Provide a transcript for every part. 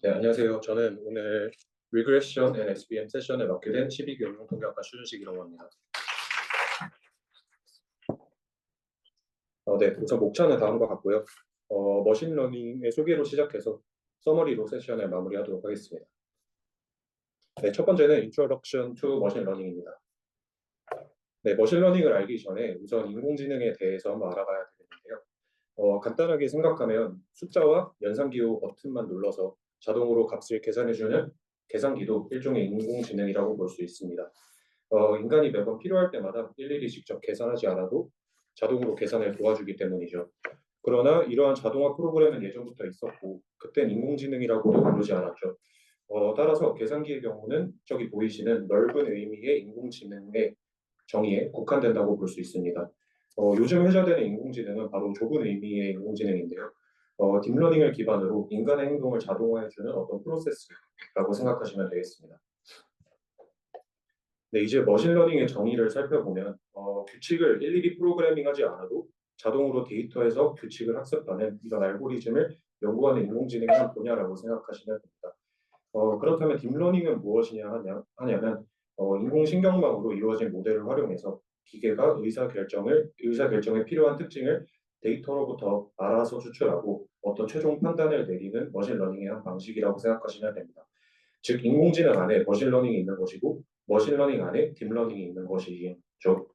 네, 안녕하세요. 저는 오늘 Regression and SVM 세션에 맡게 된 12기 응용통계학과 최준식이라고 합니다. 네, 우선 목차는 다음과 같고요. 머신러닝의 소개로 시작해서 서머리로 세션을 마무리하도록 하겠습니다. 네, 첫 번째는 Introduction to Machine Learning입니다. 네, 머신러닝을 알기 전에 우선 인공지능에 대해서 한번 알아봐야 되겠는데요. 간단하게 생각하면 숫자와 연산기호 버튼만 눌러서 자동으로 값을 계산해주는 계산기도 일종의 인공지능이라고 볼 수 있습니다. 인간이 매번 필요할 때마다 일일이 직접 계산하지 않아도 자동으로 계산을 도와주기 때문이죠. 그러나 이러한 자동화 프로그램은 예전부터 있었고 그땐 인공지능이라고도 부르지 않았죠. 따라서 계산기의 경우는 저기 보이시는 넓은 의미의 인공지능의 정의에 국한된다고 볼 수 있습니다. 요즘 회자되는 인공지능은 바로 좁은 의미의 인공지능인데요. 딥러닝을 기반으로 인간의 행동을 자동화해주는 어떤 프로세스라고 생각하시면 되겠습니다. 네, 이제 머신러닝의 정의를 살펴보면 규칙을 일일이 프로그래밍하지 않아도 자동으로 데이터에서 규칙을 학습하는 이런 알고리즘을 연구하는 인공지능의 한 분야라고 생각하시면 됩니다. 그렇다면 딥러닝은 무엇이냐 하냐면 인공신경망으로 이루어진 모델을 활용해서 기계가 의사결정에 필요한 특징을 데이터로부터 알아서 추출하고 어떤 최종 판단을 내리는 머신러닝의 한 방식이라고 생각하시면 됩니다. 즉 인공지능 안에 머신러닝이 있는 것이고 머신러닝 안에 딥러닝이 있는 것이죠.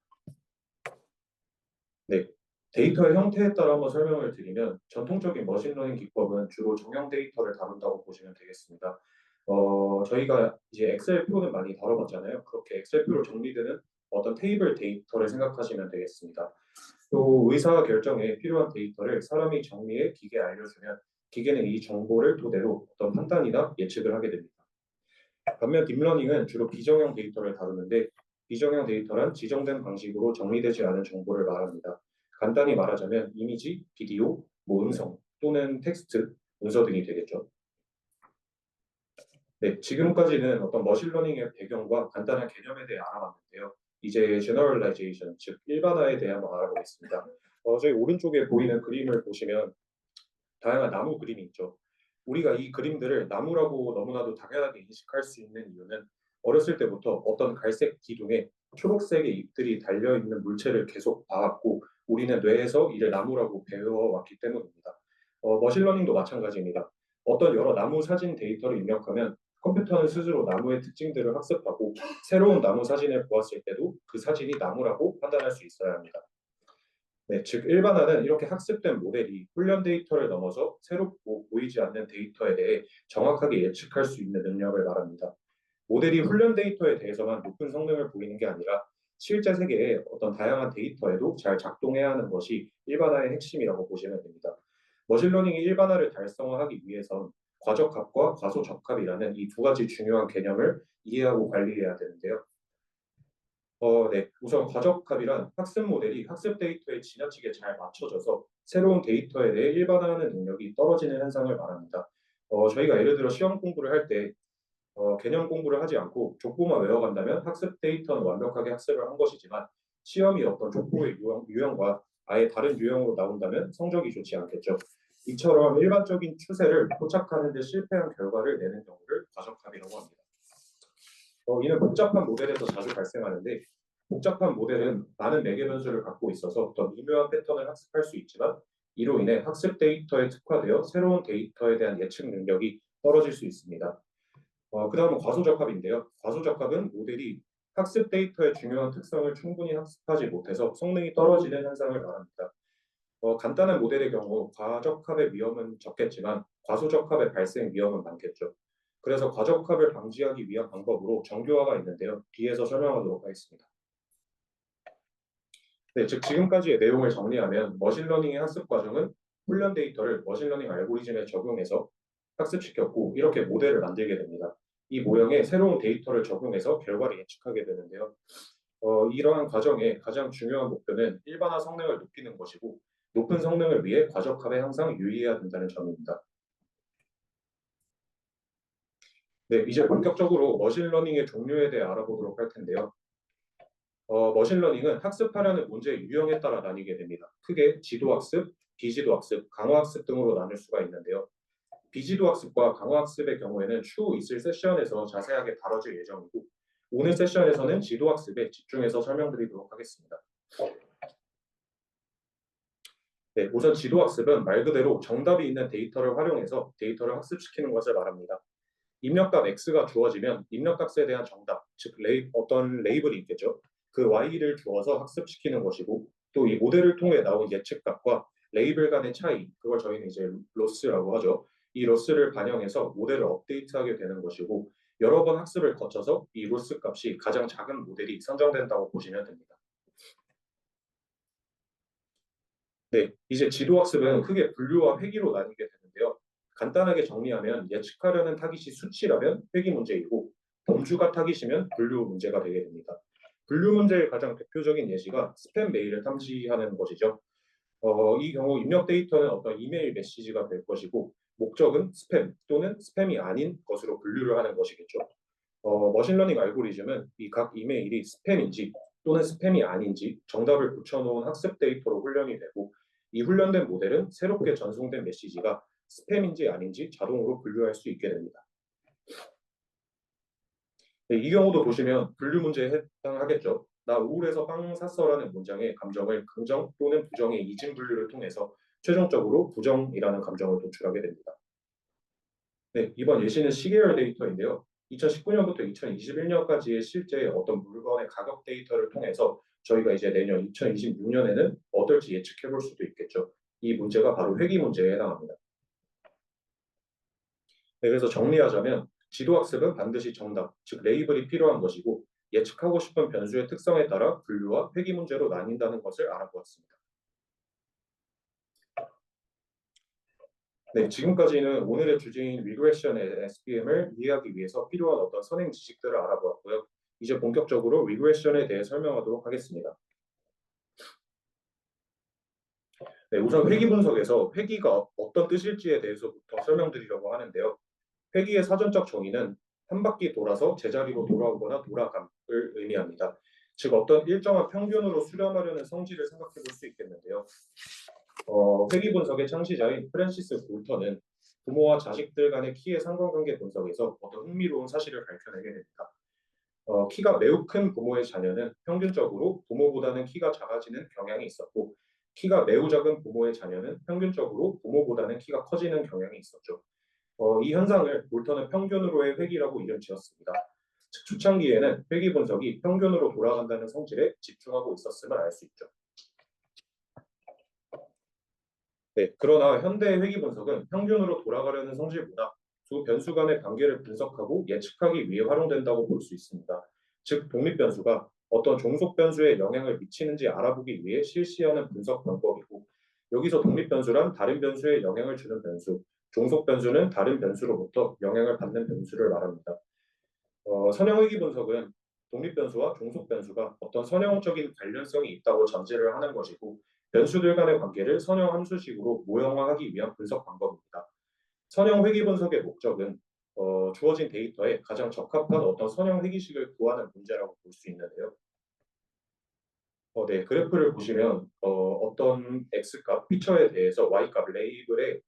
네. 데이터의 형태에 따라 한번 설명을 드리면 전통적인 머신러닝 기법은 주로 정형 데이터를 다룬다고 보시면 되겠습니다. 저희가 이제 엑셀표는 많이 다뤄봤잖아요. 그렇게 엑셀표로 정리되는 어떤 테이블 데이터를 생각하시면 되겠습니다. 또 의사 결정에 필요한 데이터를 사람이 정리해 기계에 알려주면 기계는 이 정보를 토대로 어떤 판단이나 예측을 하게 됩니다. 반면 딥러닝은 주로 비정형 데이터를 다루는데 비정형 데이터란 지정된 방식으로 정리되지 않은 정보를 말합니다. 간단히 말하자면 이미지, 비디오, 음성 또는 텍스트, 문서 등이 되겠죠. 네, 지금까지는 어떤 머신러닝의 배경과 간단한 개념에 대해 알아봤는데요. 이제 제너럴라이제이션, 즉 일반화에 대해 한번 알아보겠습니다. 저희 오른쪽에 보이는 그림을 보시면 다양한 나무 그림이 있죠. 우리가 이 그림들을 나무라고 너무나도 당연하게 인식할 수 있는 이유는 어렸을 때부터 어떤 갈색 기둥에 초록색의 잎들이 달려있는 물체를 계속 봐왔고 우리는 뇌에서 이를 나무라고 배워왔기 때문입니다. 머신러닝도 마찬가지입니다. 어떤 여러 나무 사진 데이터를 입력하면 컴퓨터는 스스로 나무의 특징들을 학습하고 새로운 나무 사진을 보았을 때도 그 사진이 나무라고 판단할 수 있어야 합니다. 네, 즉 일반화는 이렇게 학습된 모델이 훈련 데이터를 넘어서 새롭고 보이지 않는 데이터에 대해 정확하게 예측할 수 있는 능력을 말합니다. 모델이 훈련 데이터에 대해서만 높은 성능을 보이는 게 아니라 실제 세계의 어떤 다양한 데이터에도 잘 작동해야 하는 것이 일반화의 핵심이라고 보시면 됩니다. 머신러닝이 일반화를 달성하기 위해선 과적합과 과소적합이라는 이 두 가지 중요한 개념을 이해하고 관리해야 되는데요. 네. 우선 과적합이란 학습 모델이 학습 데이터에 지나치게 잘 맞춰져서 새로운 데이터에 대해 일반화하는 능력이 떨어지는 현상을 말합니다. 저희가 예를 들어 시험 공부를 할 때 개념 공부를 하지 않고 족보만 외워간다면 학습 데이터는 완벽하게 학습을 한 것이지만 시험이 어떤 족보의 유형과 아예 다른 유형으로 나온다면 성적이 좋지 않겠죠. 이처럼 일반적인 추세를 포착하는 데 실패한 결과를 내는 경우를 과적합이라고 합니다. 이는 복잡한 모델에서 자주 발생하는데 복잡한 모델은 많은 매개 변수를 갖고 있어서 더 미묘한 패턴을 학습할 수 있지만 이로 인해 학습 데이터에 특화되어 새로운 데이터에 대한 예측 능력이 떨어질 수 있습니다. 그 다음은 과소적합인데요. 과소적합은 모델이 학습 데이터의 중요한 특성을 충분히 학습하지 못해서 성능이 떨어지는 현상을 말합니다. 간단한 모델의 경우 과적합의 위험은 적겠지만 과소적합의 발생 위험은 많겠죠. 그래서 과적합을 방지하기 위한 방법으로 정교화가 있는데요. 뒤에서 설명하도록 하겠습니다. 네, 즉 지금까지의 내용을 정리하면 머신러닝의 학습 과정은 훈련 데이터를 머신러닝 알고리즘에 적용해서 학습시켰고 이렇게 모델을 만들게 됩니다. 이 모형에 새로운 데이터를 적용해서 결과를 예측하게 되는데요. 이러한 과정의 가장 중요한 목표는 일반화 성능을 높이는 것이고 높은 성능을 위해 과적합에 항상 유의해야 된다는 점입니다. 네, 이제 본격적으로 머신러닝의 종류에 대해 알아보도록 할 텐데요. 머신러닝은 학습하려는 문제의 유형에 따라 나뉘게 됩니다. 크게 지도학습, 비지도학습, 강화학습 등으로 나눌 수가 있는데요. 비지도 학습과 강화 학습의 경우에는 추후 있을 세션에서 자세하게 다뤄질 예정이고 오늘 세션에서는 지도 학습에 집중해서 설명드리도록 하겠습니다. 네, 우선 지도 학습은 말 그대로 정답이 있는 데이터를 활용해서 데이터를 학습시키는 것을 말합니다. 입력값 x가 주어지면 입력값에 대한 정답, 즉 어떤 레이블이 있겠죠. 그 y를 주어서 학습시키는 것이고 또 이 모델을 통해 나온 예측값과 레이블 간의 차이, 그걸 저희는 이제 로스라고 하죠. 이 로스를 반영해서 모델을 업데이트하게 되는 것이고 여러 번 학습을 거쳐서 이 로스 값이 가장 작은 모델이 선정된다고 보시면 됩니다. 네, 이제 지도학습은 크게 분류와 회귀로 나뉘게 되는데요. 간단하게 정리하면 예측하려는 타깃이 수치라면 회귀 문제이고 범주가 타깃이면 분류 문제가 되게 됩니다. 분류 문제의 가장 대표적인 예시가 스팸 메일을 탐지하는 것이죠. 이 경우 입력 데이터는 어떤 이메일 메시지가 될 것이고 목적은 스팸 또는 스팸이 아닌 것으로 분류를 하는 것이겠죠. 머신러닝 알고리즘은 이 각 이메일이 스팸인지 또는 스팸이 아닌지 정답을 붙여놓은 학습 데이터로 훈련이 되고 이 훈련된 모델은 새롭게 전송된 메시지가 스팸인지 아닌지 자동으로 분류할 수 있게 됩니다. 네, 이 경우도 보시면 분류 문제에 해당하겠죠. 나 우울해서 빵 샀어라는 문장의 감정을 긍정 또는 부정의 이진 분류를 통해서 최종적으로 부정이라는 감정을 도출하게 됩니다. 네, 이번 예시는 시계열 데이터인데요. 2019년부터 2021년까지의 실제 어떤 물건의 가격 데이터를 통해서 저희가 이제 내년 2026년에는 어떨지 예측해 볼 수도 있겠죠. 이 문제가 바로 회귀 문제에 해당합니다. 네, 그래서 정리하자면 지도학습은 반드시 정답, 즉 레이블이 필요한 것이고 예측하고 싶은 변수의 특성에 따라 분류와 회귀 문제로 나뉜다는 것을 알아보았습니다. 네, 지금까지는 오늘의 주제인 리그레션의 SPM을 이해하기 위해서 필요한 어떤 선행 지식들을 알아보았고요. 이제 본격적으로 리그레션에 대해 설명하도록 하겠습니다. 네, 우선 회귀 분석에서 회귀가 어떤 뜻일지에 대해서부터 설명드리려고 하는데요. 회귀의 사전적 정의는 한 바퀴 돌아서 제자리로 돌아오거나 돌아감을 의미합니다. 즉 어떤 일정한 평균으로 수렴하려는 성질을 생각해 볼 수 있겠는데요. 회귀 분석의 창시자인 프랜시스 볼턴은 부모와 자식들 간의 키의 상관관계 분석에서 어떤 흥미로운 사실을 밝혀내게 됩니다. 키가 매우 큰 부모의 자녀는 평균적으로 부모보다는 키가 작아지는 경향이 있었고 키가 매우 작은 부모의 자녀는 평균적으로 부모보다는 키가 커지는 경향이 있었죠. 이 현상을 볼턴은 평균으로의 회귀라고 이름 지었습니다. 즉 초창기에는 회귀 분석이 평균으로 돌아간다는 성질에 집중하고 있었음을 알 수 있죠. 네, 그러나 현대 회귀 분석은 평균으로 돌아가려는 성질보다 두 변수 간의 관계를 분석하고 예측하기 위해 활용된다고 볼 수 있습니다. 즉, 독립 변수가 어떤 종속 변수에 영향을 미치는지 알아보기 위해 실시하는 분석 방법이고, 여기서 독립 변수란 다른 변수에 영향을 주는 변수, 종속 변수는 다른 변수로부터 영향을 받는 변수를 말합니다. 선형 회귀 분석은 독립 변수와 종속 변수가 어떤 선형적인 관련성이 있다고 전제를 하는 것이고, 변수들 간의 관계를 선형 함수식으로 모형화하기 위한 분석 방법입니다. 선형 회귀 분석의 목적은 주어진 데이터에 가장 적합한 어떤 선형 회귀식을 구하는 문제라고 볼 수 있는데요. 네, 그래프를 보시면 어떤 x값, 피처에 대해서 y값, 레이블의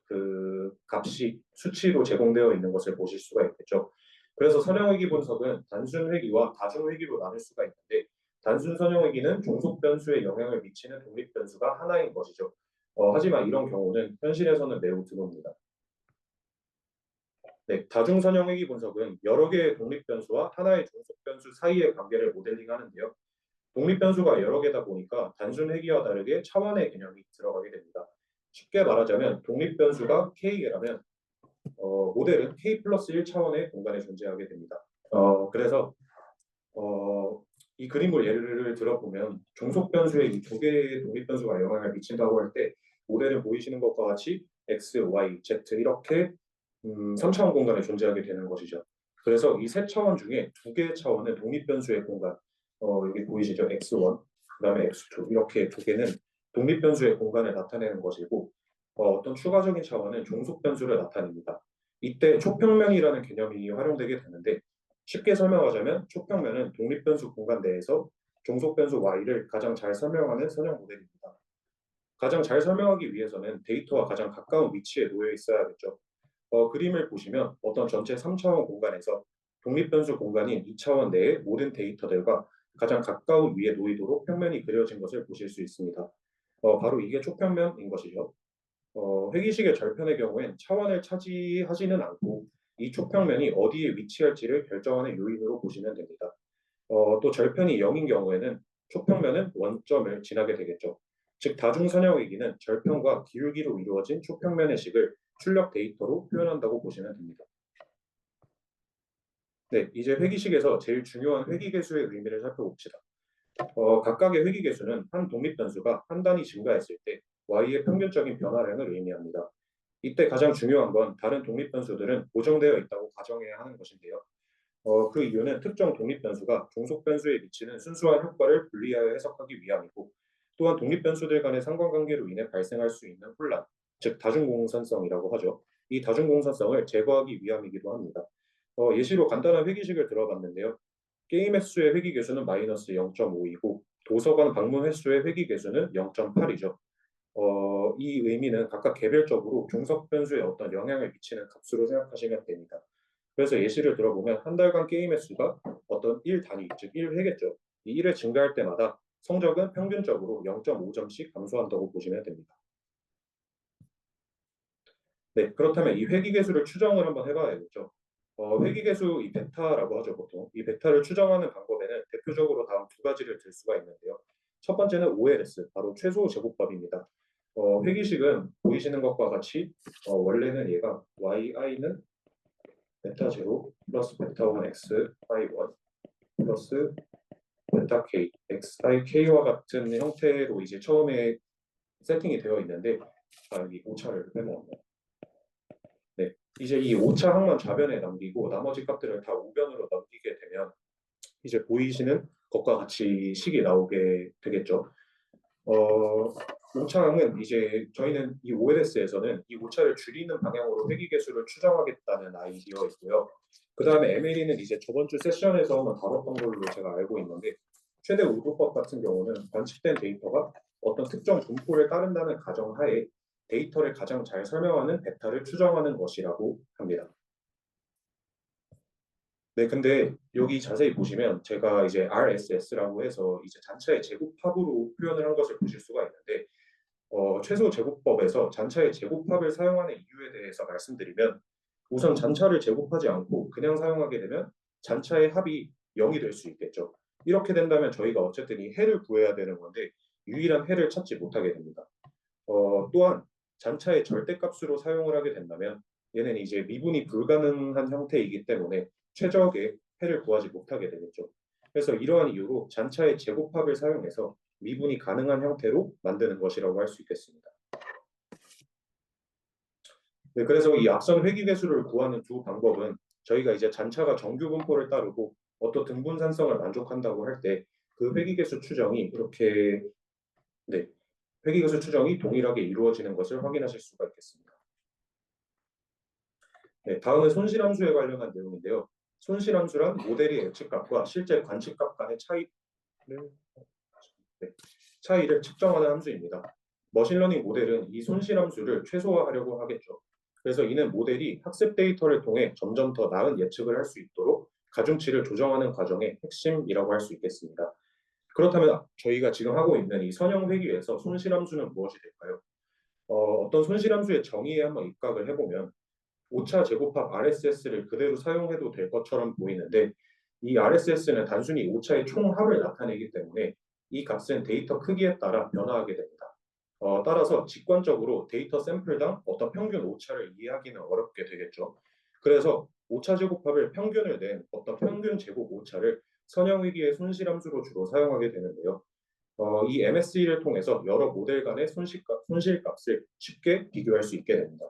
그 값이 수치로 제공되어 있는 것을 보실 수가 있겠죠. 그래서 선형회귀 분석은 단순 회귀와 다중 회귀로 나눌 수가 있는데 단순 선형회귀는 종속 변수에 영향을 미치는 독립 변수가 하나인 것이죠. 하지만 이런 경우는 현실에서는 매우 드뭅니다. 네, 다중 선형회귀 분석은 여러 개의 독립 변수와 하나의 종속 변수 사이의 관계를 모델링하는데요. 독립 변수가 여러 개다 보니까 단순 회귀와 다르게 차원의 개념이 들어가게 됩니다. 쉽게 말하자면 독립 변수가 K라면 모델은 K 플러스 1차원의 공간에 존재하게 됩니다. 그래서 이 그림을 예를 들어보면 종속 변수에 이 두 개의 독립 변수가 영향을 미친다고 할 때 모델은 보이시는 것과 같이 X, Y, Z 이렇게 3차원 공간에 존재하게 되는 것이죠. 그래서 이 세 차원 중에 두 개의 차원은 독립 변수의 공간, 여기 보이시죠? X1, 그다음에 X2 이렇게 두 개는 독립 변수의 공간을 나타내는 것이고 어떤 추가적인 차원은 종속 변수를 나타냅니다. 이때 초평면이라는 개념이 활용되게 되는데 쉽게 설명하자면 초평면은 독립 변수 공간 내에서 종속 변수 y를 가장 잘 설명하는 선형 모델입니다. 가장 잘 설명하기 위해서는 데이터와 가장 가까운 위치에 놓여 있어야겠죠. 그림을 보시면 어떤 전체 3차원 공간에서 독립변수 공간인 2차원 내의 모든 데이터들과 가장 가까운 위에 놓이도록 평면이 그려진 것을 보실 수 있습니다. 바로 이게 촉평면인 것이죠. 회기식의 절편의 경우엔 차원을 차지하지는 않고 이 촉평면이 어디에 위치할지를 결정하는 요인으로 보시면 됩니다. 또 절편이 0인 경우에는 촉평면은 원점을 지나게 되겠죠. 즉 다중선형위기는 절편과 기울기로 이루어진 촉평면의 식을 출력 데이터로 표현한다고 보시면 됩니다. 네, 이제 회기식에서 제일 중요한 회기계수의 의미를 살펴봅시다. 각각의 회기계수는 한 독립변수가 한 단위 증가했을 때 y의 평균적인 변화량을 의미합니다. 이때 가장 중요한 건 다른 독립변수들은 고정되어 있다고 가정해야 하는 것인데요. 그 이유는 특정 독립변수가 종속변수에 미치는 순수한 효과를 분리하여 해석하기 위함이고, 또한 독립변수들 간의 상관관계로 인해 발생할 수 있는 혼란, 즉 다중공산성이라고 하죠. 이 다중공산성을 제거하기 위함이기도 합니다. 예시로 간단한 회기식을 들어봤는데요. 게임 횟수의 회기 개수는 마이너스 0.5이고 도서관 방문 횟수의 회기 개수는 0.8이죠. 이 의미는 각각 개별적으로 종속 변수에 어떤 영향을 미치는 값으로 생각하시면 됩니다. 그래서 예시를 들어보면 한 달간 게임 횟수가 어떤 1 단위, 즉 1회겠죠. 이 1회 증가할 때마다 성적은 평균적으로 0.5점씩 감소한다고 보시면 됩니다. 네, 그렇다면 이 회기계수를 추정을 한번 해봐야겠죠. 회기계수 이 베타라고 하죠, 보통. 이 베타를 추정하는 방법에는 대표적으로 다음 두 가지를 들 수가 있는데요. 첫 번째는 OLS, 바로 최소 제곱법입니다. 회기식은 보이시는 것과 같이 원래는 얘가 yi는 베타 제로 플러스 베타 1 x i 1 플러스 베타 k xi k와 같은 형태로 이제 처음에 세팅이 되어 있는데, 여기 오차를 빼먹었네요. 네, 이제 이 오차 항만 좌변에 남기고 나머지 값들을 다 우변으로 넘기게 되면 이제 보이시는 것과 같이 식이 나오게 되겠죠. 오차항은 이제 저희는 이 OLS에서는 이 오차를 줄이는 방향으로 회귀계수를 추정하겠다는 아이디어이고요. 그 다음에 MLE는 이제 저번 주 세션에서 한번 다뤘던 걸로 제가 알고 있는데, 최대 우도법 같은 경우는 관측된 데이터가 어떤 특정 분포를 따른다는 가정하에 데이터를 가장 잘 설명하는 베타를 추정하는 것이라고 합니다. 네, 근데 여기 자세히 보시면 제가 이제 RSS라고 해서 이제 잔차의 제곱합으로 표현을 한 것을 보실 수가 있는데, 최소 제곱법에서 잔차의 제곱합을 사용하는 이유에 대해서 말씀드리면, 우선 잔차를 제곱하지 않고 그냥 사용하게 되면 잔차의 합이 0이 될 수 있겠죠. 이렇게 된다면 저희가 어쨌든 이 해를 구해야 되는 건데 유일한 해를 찾지 못하게 됩니다. 또한 잔차의 절대값으로 사용을 하게 된다면 얘는 이제 미분이 불가능한 형태이기 때문에 최적의 해를 구하지 못하게 되겠죠. 그래서 이러한 이유로 잔차의 제곱합을 사용해서 미분이 가능한 형태로 만드는 것이라고 할 수 있겠습니다. 네, 그래서 이 앞선 회귀계수를 구하는 두 방법은 저희가 이제 잔차가 정규 분포를 따르고 어떤 등분산성을 만족한다고 할 때 그 회귀계수 추정이 이렇게, 네, 회귀계수 추정이 동일하게 이루어지는 것을 확인하실 수가 있겠습니다. 네, 다음은 손실함수에 관련한 내용인데요. 손실함수란 모델의 예측값과 실제 관측값 간의 네, 차이를 측정하는 함수입니다. 머신러닝 모델은 이 손실함수를 최소화하려고 하겠죠. 그래서 이는 모델이 학습 데이터를 통해 점점 더 나은 예측을 할 수 있도록 가중치를 조정하는 과정의 핵심이라고 할 수 있겠습니다. 그렇다면 저희가 지금 하고 있는 이 선형 회귀에서 손실함수는 무엇이 될까요? 어떤 손실함수의 정의에 한번 입각을 해보면 오차 제곱합 RSS를 그대로 사용해도 될 것처럼 보이는데, 이 RSS는 단순히 오차의 총합을 나타내기 때문에 이 값은 데이터 크기에 따라 변화하게 됩니다. 따라서 직관적으로 데이터 샘플당 어떤 평균 오차를 이해하기는 어렵게 되겠죠. 그래서 오차 제곱합을 평균을 낸 어떤 평균 제곱 오차를 선형위기의 손실함수로 주로 사용하게 되는데요. 이 MSE를 통해서 여러 모델 간의 손실값을 쉽게 비교할 수 있게 됩니다.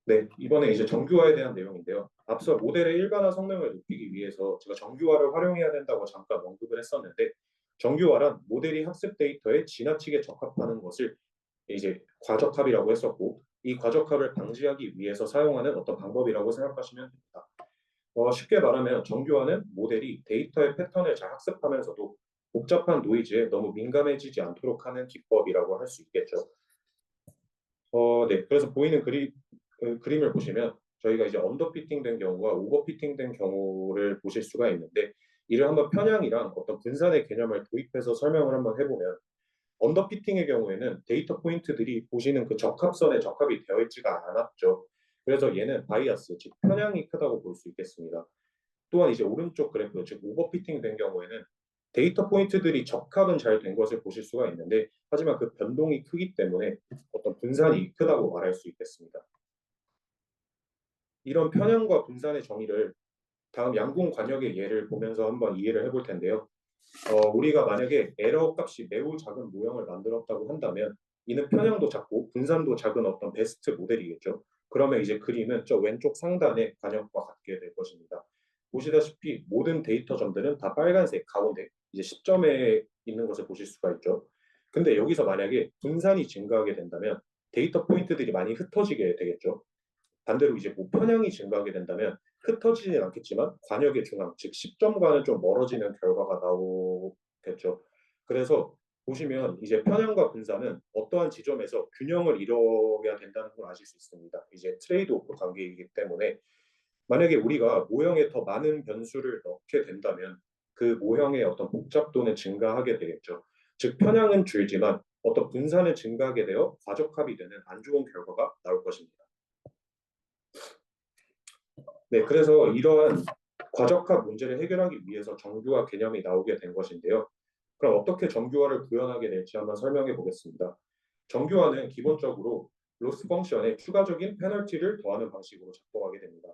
네, 이번에 이제 정규화에 대한 내용인데요. 앞서 모델의 일반화 성능을 높이기 위해서 제가 정규화를 활용해야 된다고 잠깐 언급을 했었는데, 정규화란 모델이 학습 데이터에 지나치게 적합하는 것을 이제 과적합이라고 했었고, 이 과적합을 방지하기 위해서 사용하는 어떤 방법이라고 생각하시면 됩니다. 쉽게 말하면 정규화는 모델이 데이터의 패턴을 잘 학습하면서도 복잡한 노이즈에 너무 민감해지지 않도록 하는 기법이라고 할 수 있겠죠. 네. 그래서 보이는 그림을 보시면 저희가 이제 언더피팅된 경우와 오버피팅된 경우를 보실 수가 있는데 이를 한번 편향이랑 어떤 분산의 개념을 도입해서 설명을 한번 해보면 언더피팅의 경우에는 데이터 포인트들이 보시는 그 적합선에 적합이 되어 있지가 않았죠. 그래서 얘는 바이아스, 즉 편향이 크다고 볼 수 있겠습니다. 또한 이제 오른쪽 그래프, 즉 오버피팅 된 경우에는 데이터 포인트들이 적합은 잘 된 것을 보실 수가 있는데 하지만 그 변동이 크기 때문에 어떤 분산이 크다고 말할 수 있겠습니다. 이런 편향과 분산의 정의를 다음 양궁 관역의 예를 보면서 한번 이해를 해볼 텐데요. 우리가 만약에 에러 값이 매우 작은 모형을 만들었다고 한다면 이는 편향도 작고 분산도 작은 어떤 베스트 모델이겠죠. 그러면 이제 그림은 저 왼쪽 상단의 관역과 같게 될 것입니다. 보시다시피 모든 데이터 점들은 다 빨간색 가운데 이제 10점에 있는 것을 보실 수가 있죠. 근데 여기서 만약에 분산이 증가하게 된다면 데이터 포인트들이 많이 흩어지게 되겠죠. 반대로 이제 뭐 편향이 증가하게 된다면 흩어지진 않겠지만 관역의 중앙, 즉 10점과는 좀 멀어지는 결과가 나오겠죠. 그래서 보시면 이제 편향과 분산은 어떠한 지점에서 균형을 이뤄야 된다는 걸 아실 수 있습니다. 이제 트레이드 오프 관계이기 때문에 만약에 우리가 모형에 더 많은 변수를 넣게 된다면 그 모형의 어떤 복잡도는 증가하게 되겠죠. 즉 편향은 줄지만 어떤 분산은 증가하게 되어 과적합이 되는 안 좋은 결과가 나올 것입니다. 네, 그래서 이러한 과적합 문제를 해결하기 위해서 정규화 개념이 나오게 된 것인데요. 그럼 어떻게 정규화를 구현하게 될지 한번 설명해 보겠습니다. 정규화는 기본적으로 로스 펑션에 추가적인 페널티를 더하는 방식으로 작동하게 됩니다.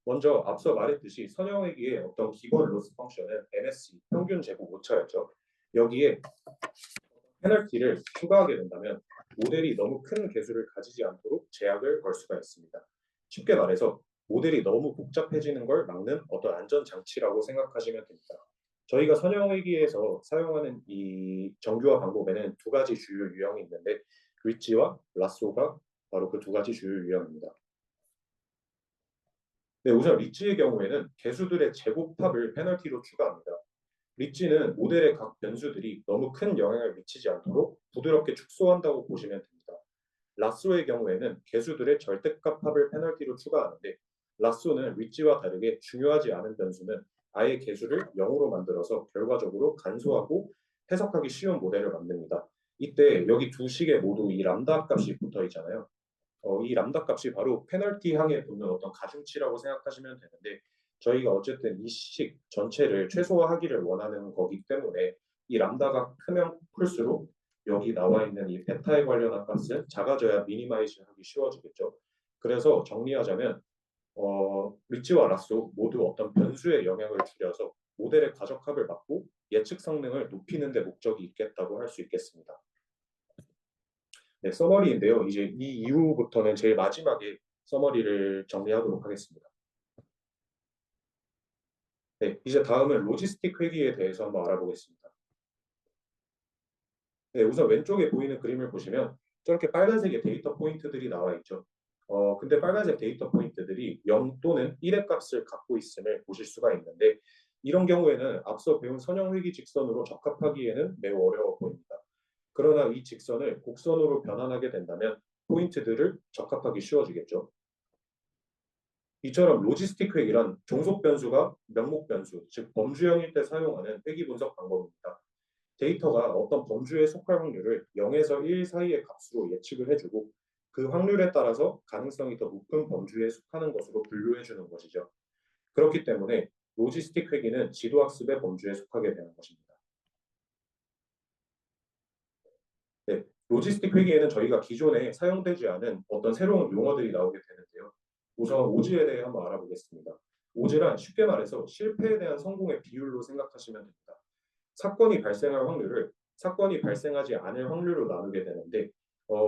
먼저 앞서 말했듯이 선형회기의 어떤 기본 로스 펑션은 MSE, 평균 제곱 오차였죠. 여기에 페널티를 추가하게 된다면 모델이 너무 큰 개수를 가지지 않도록 제약을 걸 수가 있습니다. 쉽게 말해서 모델이 너무 복잡해지는 걸 막는 어떤 안전 장치라고 생각하시면 됩니다. 저희가 선형회기에서 사용하는 이 정규화 방법에는 두 가지 주요 유형이 있는데 리치와 라쏘가 바로 그 두 가지 주요 유형입니다. 네, 우선 리치의 경우에는 개수들의 제곱합을 페널티로 추가합니다. 리치는 모델의 각 변수들이 너무 큰 영향을 미치지 않도록 부드럽게 축소한다고 보시면 됩니다. 라쏘의 경우에는 개수들의 절대값 합을 페널티로 추가하는데 라쏘는 리치와 다르게 중요하지 않은 변수는 아예 개수를 0으로 만들어서 결과적으로 간소하고 해석하기 쉬운 모델을 만듭니다. 이때 여기 두 식에 모두 이 람다 값이 붙어 있잖아요. 이 람다 값이 바로 페널티 항에 붙는 어떤 가중치라고 생각하시면 되는데 저희가 어쨌든 이 식 전체를 최소화하기를 원하는 거기 때문에 이 람다가 크면 클수록 여기 나와 있는 이 베타에 관련한 값은 작아져야 미니마이즈 하기 쉬워지겠죠. 그래서 정리하자면 리치와 라쏘 모두 어떤 변수의 영향을 줄여서 모델의 과적합을 막고 예측 성능을 높이는 데 목적이 있겠다고 할 수 있겠습니다. 네, 서머리인데요. 이제 이 이후부터는 제일 마지막에 서머리를 정리하도록 하겠습니다. 네, 이제 다음은 로지스틱 회기에 대해서 한번 알아보겠습니다. 네, 우선 왼쪽에 보이는 그림을 보시면 저렇게 빨간색의 데이터 포인트들이 나와 있죠. 근데 빨간색 데이터 포인트들이 0 또는 1의 값을 갖고 있음을 보실 수가 있는데 이런 경우에는 앞서 배운 선형 회기 직선으로 적합하기에는 매우 어려워 보입니다. 그러나 이 직선을 곡선으로 변환하게 된다면 포인트들을 적합하기 쉬워지겠죠. 이처럼 로지스틱 회기란 종속 변수가 명목 변수, 즉 범주형일 때 사용하는 회기 분석 방법입니다. 데이터가 어떤 범주에 속할 확률을 0에서 1 사이의 값으로 예측을 해주고 그 확률에 따라서 가능성이 더 높은 범주에 속하는 것으로 분류해 주는 것이죠. 그렇기 때문에 로지스틱 회기는 지도학습의 범주에 속하게 되는 것입니다. 네, 로지스틱 회계에는 저희가 기존에 사용되지 않은 어떤 새로운 용어들이 나오게 되는데요. 우선 오즈에 대해 한번 알아보겠습니다. 오즈란 쉽게 말해서 실패에 대한 성공의 비율로 생각하시면 됩니다. 사건이 발생할 확률을 사건이 발생하지 않을 확률로 나누게 되는데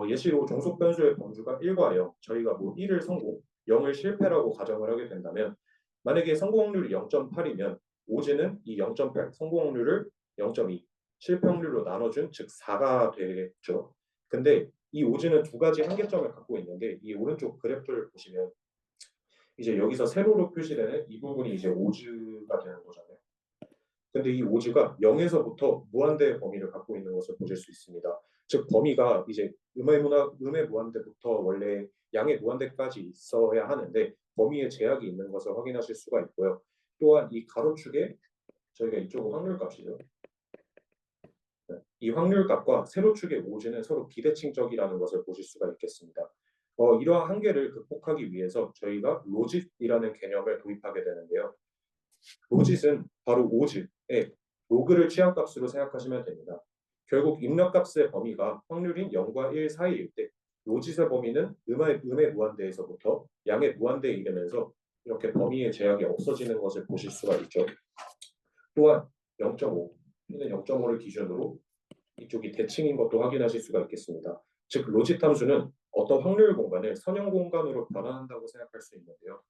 예시로 종속 변수의 범주가 1과 0, 저희가 뭐 1을 성공, 0을 실패라고 가정을 하게 된다면 만약에 성공 확률이 0.8이면 오즈는 이 0.8 성공 확률을 0.2 실패 확률로 나눠준 즉 4가 되겠죠. 근데 이 오즈는 두 가지 한계점을 갖고 있는데 이 오른쪽 그래프를 보시면 이제 여기서 세로로 표시되는 이 부분이 이제 오즈가 되는 거잖아요. 근데 이 오즈가 0에서부터 무한대의 범위를 갖고 있는 것을 보실 수 있습니다. 즉 범위가 이제 음의 무한대부터 원래 양의 무한대까지 있어야 하는데 범위에 제약이 있는 것을 확인하실 수가 있고요. 또한 이 가로축에 저희가 이쪽은 확률값이죠. 이 확률값과 세로축의 오지는 서로 비대칭적이라는 것을 보실 수가 있겠습니다. 이러한 한계를 극복하기 위해서 저희가 로짓이라는 개념을 도입하게 되는데요. 로짓은 바로 오즈의 로그를 취한값으로 생각하시면 됩니다. 결국 입력값의 범위가 확률인 0과 1 사이일 때 로짓의 범위는 음의 무한대에서부터 양의 무한대에 이르면서 이렇게 범위의 제약이 없어지는 것을 보실 수가 있죠. 또한 0.5 또는 0.5를 기준으로 이쪽이 대칭인 것도 확인하실 수가 있겠습니다. 즉 로짓 함수는 어떤 확률 공간을 선형 공간으로 변환한다고 생각할 수 있는데요.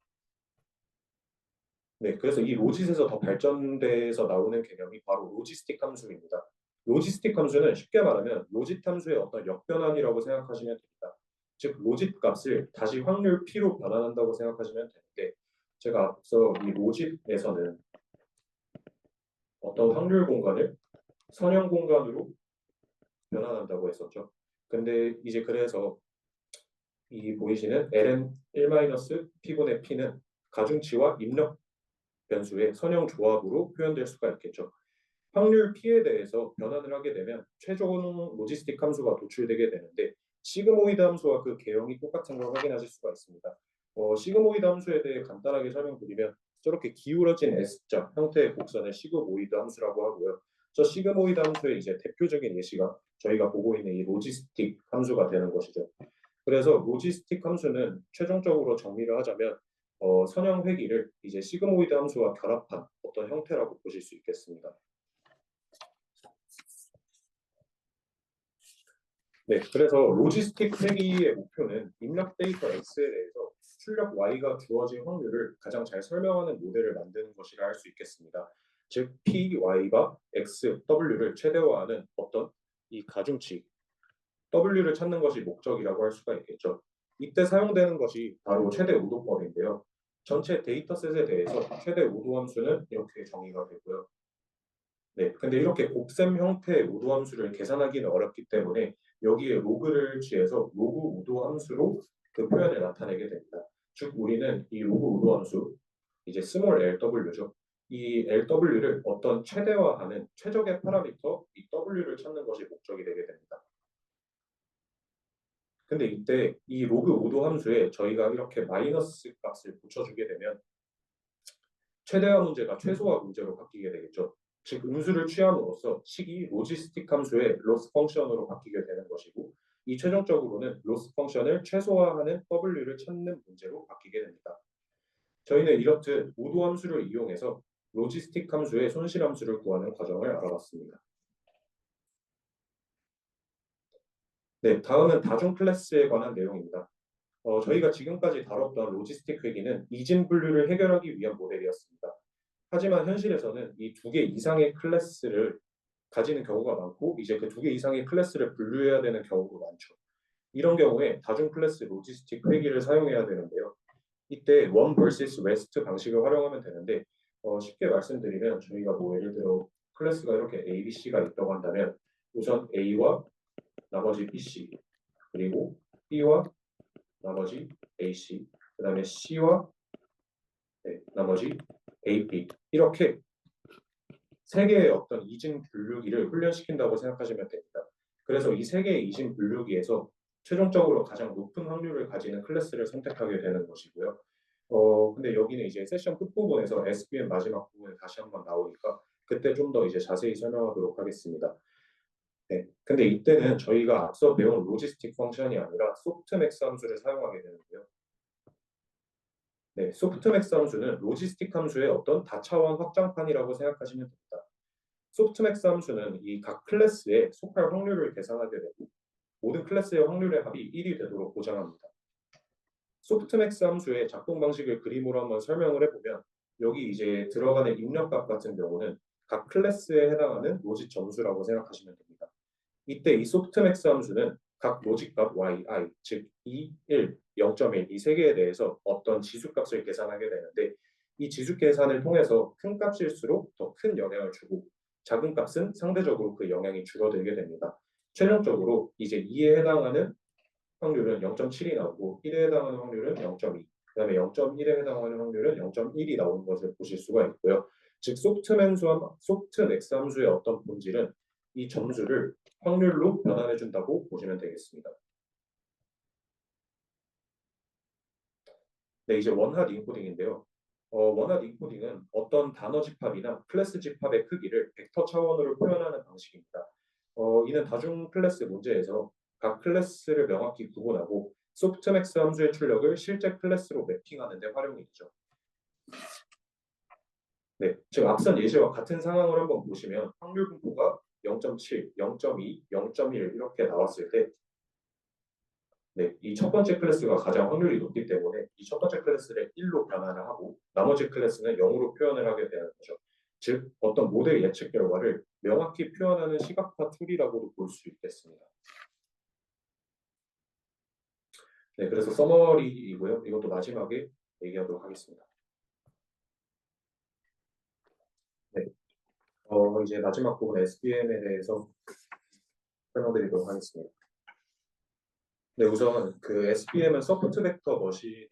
네, 그래서 이 로짓에서 더 발전돼서 나오는 개념이 바로 로지스틱 함수입니다. 로지스틱 함수는 쉽게 말하면 로짓 함수의 어떤 역변환이라고 생각하시면 됩니다. 즉 로짓 값을 다시 확률 P로 변환한다고 생각하시면 되는데 제가 앞서 이 로짓에서는 어떤 확률 공간을 선형 공간으로 변환한다고 했었죠. 근데 이제 그래서 이 보이시는 ln 1-p분의 p는 가중치와 입력 변수의 선형 조합으로 표현될 수가 있겠죠. 확률 P에 대해서 변환을 하게 되면 최종 로지스틱 함수가 도출되게 되는데 시그모이드 함수와 그 개형이 똑같은 걸 확인하실 수가 있습니다. 시그모이드 함수에 대해 간단하게 설명드리면 저렇게 기울어진 S자 형태의 곡선을 시그모이드 함수라고 하고요. 저 시그모이드 함수의 이제 대표적인 예시가 저희가 보고 있는 이 로지스틱 함수가 되는 것이죠. 그래서 로지스틱 함수는 최종적으로 정리를 하자면 선형 회귀를 이제 시그모이드 함수와 결합한 어떤 형태라고 보실 수 있겠습니다. 네, 그래서 로지스틱 회귀의 목표는 입력 데이터 X에 대해서 출력 Y가 주어진 확률을 가장 잘 설명하는 모델을 만드는 것이라 할 수 있겠습니다. 즉, P, Y가 X, W를 최대화하는 어떤 이 가중치 W를 찾는 것이 목적이라고 할 수가 있겠죠. 이때 사용되는 것이 바로 최대 오도법인데요. 전체 데이터셋에 대해서 최대 오도 함수는 이렇게 정의가 되고요. 네, 근데 이렇게 곱셈 형태의 오도 함수를 계산하기는 어렵기 때문에 여기에 로그를 취해서 로그 오도 함수로 그 표현을 나타내게 됩니다. 즉 우리는 이 로그 오도 함수, 이제 스몰 lw죠. 이 lw를 어떤 최대화하는 최적의 파라미터 이 w를 찾는 것이 목적이 되게 됩니다. 근데 이때 이 로그 오도 함수에 저희가 이렇게 마이너스 값을 붙여주게 되면 최대화 문제가 최소화 문제로 바뀌게 되겠죠. 즉 음수를 취함으로써 식이 로지스틱 함수의 로스 펑션으로 바뀌게 되는 것이고 이 최종적으로는 로스 펑션을 최소화하는 W를 찾는 문제로 바뀌게 됩니다. 저희는 이렇듯 오도 함수를 이용해서 로지스틱 함수의 손실 함수를 구하는 과정을 알아봤습니다. 네, 다음은 다중 클래스에 관한 내용입니다. 저희가 지금까지 다뤘던 로지스틱 회귀는 이진 분류를 해결하기 위한 모델이었습니다. 하지만 현실에서는 이 두 개 이상의 클래스를 가지는 경우가 많고 이제 그 두 개 이상의 클래스를 분류해야 되는 경우도 많죠. 이런 경우에 다중 클래스 로지스틱 회귀를 사용해야 되는데요. 이때 원 vs 웨스트 방식을 활용하면 되는데 쉽게 말씀드리면 저희가 뭐 예를 들어 클래스가 이렇게 A, B, C가 있다고 한다면 우선 A와 나머지 B, C 그리고 B와 나머지 AC 그 다음에 C와 나머지 AP 이렇게 세 개의 어떤 이진 분류기를 훈련시킨다고 생각하시면 됩니다. 그래서 이 세 개의 이진 분류기에서 최종적으로 가장 높은 확률을 가지는 클래스를 선택하게 되는 것이고요. 근데 여기는 이제 세션 끝부분에서 SBM 마지막 부분에 다시 한번 나오니까 그때 좀 더 이제 자세히 설명하도록 하겠습니다. 네. 근데 이때는 저희가 앞서 배운 로지스틱 펑션이 아니라 소프트맥스 함수를 사용하게 되는데요. 네, 소프트맥스 함수는 로지스틱 함수의 어떤 다차원 확장판이라고 생각하시면 됩니다. 소프트맥스 함수는 이 각 클래스의 속할 확률을 계산하게 되고 모든 클래스의 확률의 합이 1이 되도록 보장합니다. 소프트맥스 함수의 작동 방식을 그림으로 한번 설명을 해보면 여기 이제 들어가는 입력값 같은 경우는 각 클래스에 해당하는 로직 점수라고 생각하시면 됩니다. 이때 이 소프트맥스 함수는 각 로직값 yi, 즉 2, 1, 0.1 이 세 개에 대해서 어떤 지수값을 계산하게 되는데 이 지수 계산을 통해서 큰 값일수록 더 큰 영향을 주고 작은 값은 상대적으로 그 영향이 줄어들게 됩니다. 최종적으로 이제 2에 해당하는 확률은 0.7이 나오고 1에 해당하는 확률은 0.2, 그다음에 0.1에 해당하는 확률은 0.1이 나오는 것을 보실 수가 있고요. 즉 소프트맥스 함수의 어떤 본질은 이 점수를 확률로 변환해 준다고 보시면 되겠습니다. 네, 이제 원핫 인코딩인데요. 원핫 인코딩은 어떤 단어 집합이나 클래스 집합의 크기를 벡터 차원으로 표현하는 방식입니다. 이는 다중 클래스 문제에서 각 클래스를 명확히 구분하고 소프트맥스 함수의 출력을 실제 클래스로 매핑하는 데 활용이 되죠. 네, 지금 앞선 예시와 같은 상황을 한번 보시면 확률 분포가 0.7, 0.2, 0.1 이렇게 나왔을 때 네, 이 첫 번째 클래스가 가장 확률이 높기 때문에 이 첫 번째 클래스를 1로 변환을 하고 나머지 클래스는 0으로 표현을 하게 되는 거죠. 즉 어떤 모델 예측 결과를 명확히 표현하는 시각화 툴이라고도 볼 수 있겠습니다. 네, 그래서 서머리이고요. 이것도 마지막에 얘기하도록 하겠습니다. 네, 이제 마지막 부분 SVM에 대해서 설명드리도록 하겠습니다. 네, 우선 그 SVM은 서포트 벡터 머신의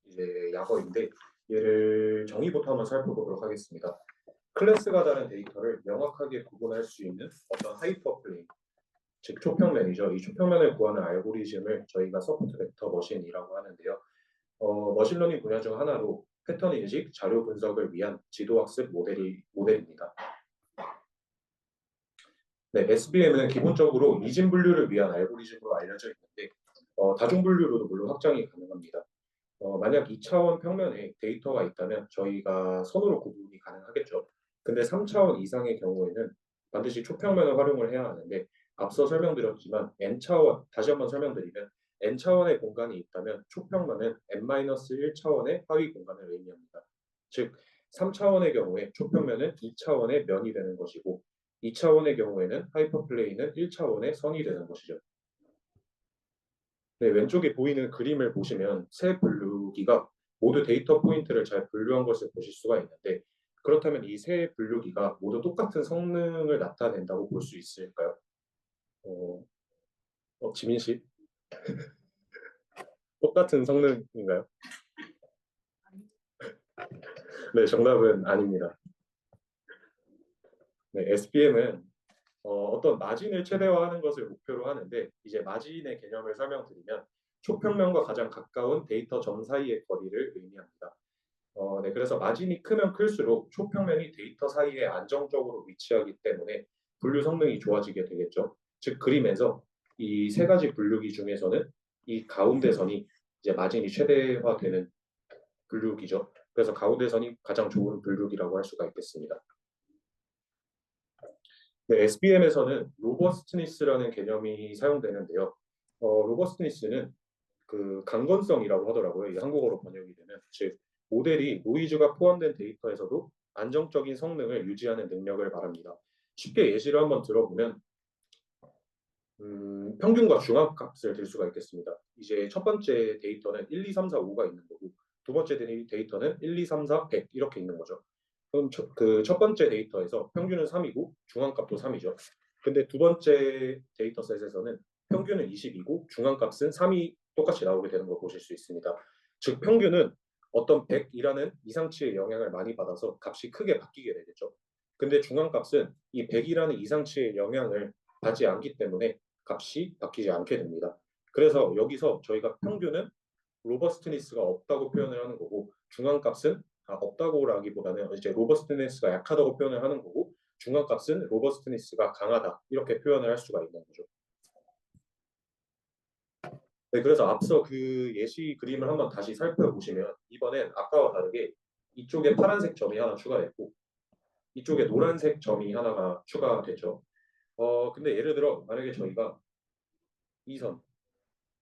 이제 약어인데 얘를 정의부터 한번 살펴보도록 하겠습니다. 클래스가 다른 데이터를 명확하게 구분할 수 있는 어떤 하이퍼플레인, 즉 초평면이죠. 이 초평면을 구하는 알고리즘을 저희가 서포트 벡터 머신이라고 하는데요. 머신러닝 분야 중 하나로 패턴 인식, 자료 분석을 위한 지도학습 모델입니다. 네, SVM은 기본적으로 이진 분류를 위한 알고리즘으로 알려져 있는데 다중 분류로도 물론 확장이 가능합니다. 만약 2차원 평면에 데이터가 있다면 저희가 선으로 구분이 가능하겠죠. 근데 3차원 이상의 경우에는 반드시 초평면을 활용을 해야 하는데 앞서 설명드렸지만 n차원, 다시 한번 설명드리면 n차원의 공간이 있다면 초평면은 n-1차원의 하위 공간을 의미합니다. 즉 3차원의 경우에 초평면은 2차원의 면이 되는 것이고 2차원의 경우에는 하이퍼플레인은 1차원의 선이 되는 것이죠. 네, 왼쪽에 보이는 그림을 보시면 세 분류기가 모두 데이터 포인트를 잘 분류한 것을 보실 수가 있는데 그렇다면 이 세 분류기가 모두 똑같은 성능을 나타낸다고 볼 수 있을까요? 어, 지민 씨, 똑같은 성능인가요? 네, 정답은 아닙니다. 네, SPM은 어떤 마진을 최대화하는 것을 목표로 하는데 이제 마진의 개념을 설명드리면 초평면과 가장 가까운 데이터 점 사이의 거리를 의미합니다. 네, 그래서 마진이 크면 클수록 초평면이 데이터 사이에 안정적으로 위치하기 때문에 분류 성능이 좋아지게 되겠죠. 즉 그림에서 이 세 가지 분류기 중에서는 이 가운데 선이 이제 마진이 최대화되는 분류기죠. 그래서 가운데 선이 가장 좋은 분류기라고 할 수가 있겠습니다. 네, SBM에서는 로버스트니스라는 개념이 사용되는데요. 로버스트니스는 그 강건성이라고 하더라고요. 이 한국어로 번역이 되면 즉 모델이 노이즈가 포함된 데이터에서도 안정적인 성능을 유지하는 능력을 말합니다. 쉽게 예시를 한번 들어보면 평균과 중앙값을 들 수가 있겠습니다. 이제 첫 번째 데이터는 1, 2, 3, 4, 5가 있는 거고 두 번째 데이터는 1, 2, 3, 4, 100 이렇게 있는 거죠. 그럼 그 첫 번째 데이터에서 평균은 3이고 중앙값도 3이죠. 근데 두 번째 데이터셋에서는 평균은 20이고 중앙값은 3이 똑같이 나오게 되는 걸 보실 수 있습니다. 즉 평균은 어떤 100이라는 이상치의 영향을 많이 받아서 값이 크게 바뀌게 되겠죠. 근데 중앙값은 이 100이라는 이상치의 영향을 받지 않기 때문에 값이 바뀌지 않게 됩니다. 그래서 여기서 저희가 평균은 로버스트니스가 없다고 표현을 하는 거고 중앙값은 없다고라기보다는 이제 로버스트니스가 약하다고 표현을 하는 거고 중간값은 로버스트니스가 강하다 이렇게 표현을 할 수가 있는 거죠. 네, 그래서 앞서 그 예시 그림을 한번 다시 살펴보시면 이번엔 아까와 다르게 이쪽에 파란색 점이 하나 추가됐고 이쪽에 노란색 점이 하나가 추가됐죠. 근데 예를 들어 만약에 저희가 이 선,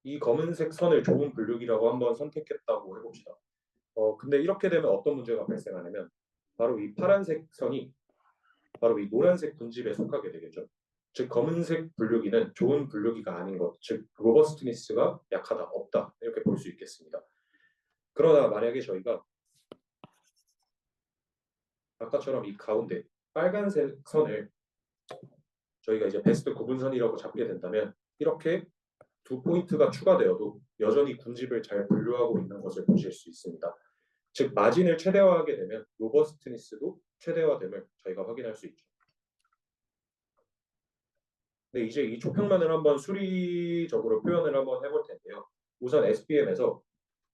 이 검은색 선을 좋은 분류기라고 한번 선택했다고 해봅시다. 근데 이렇게 되면 어떤 문제가 발생하냐면 바로 이 파란색 선이 바로 이 노란색 분집에 속하게 되겠죠. 즉 검은색 분류기는 좋은 분류기가 아닌 것, 즉 로버스트니스가 약하다, 없다 이렇게 볼 수 있겠습니다. 그러나 만약에 저희가 아까처럼 이 가운데 빨간색 선을 저희가 이제 베스트 구분선이라고 잡게 된다면 이렇게 두 포인트가 추가되어도 여전히 군집을 잘 분류하고 있는 것을 보실 수 있습니다. 즉 마진을 최대화하게 되면 로버스트니스도 최대화됨을 저희가 확인할 수 있죠. 네, 이제 이 초평면을 한번 수리적으로 표현을 한번 해볼 텐데요. 우선 SPM에서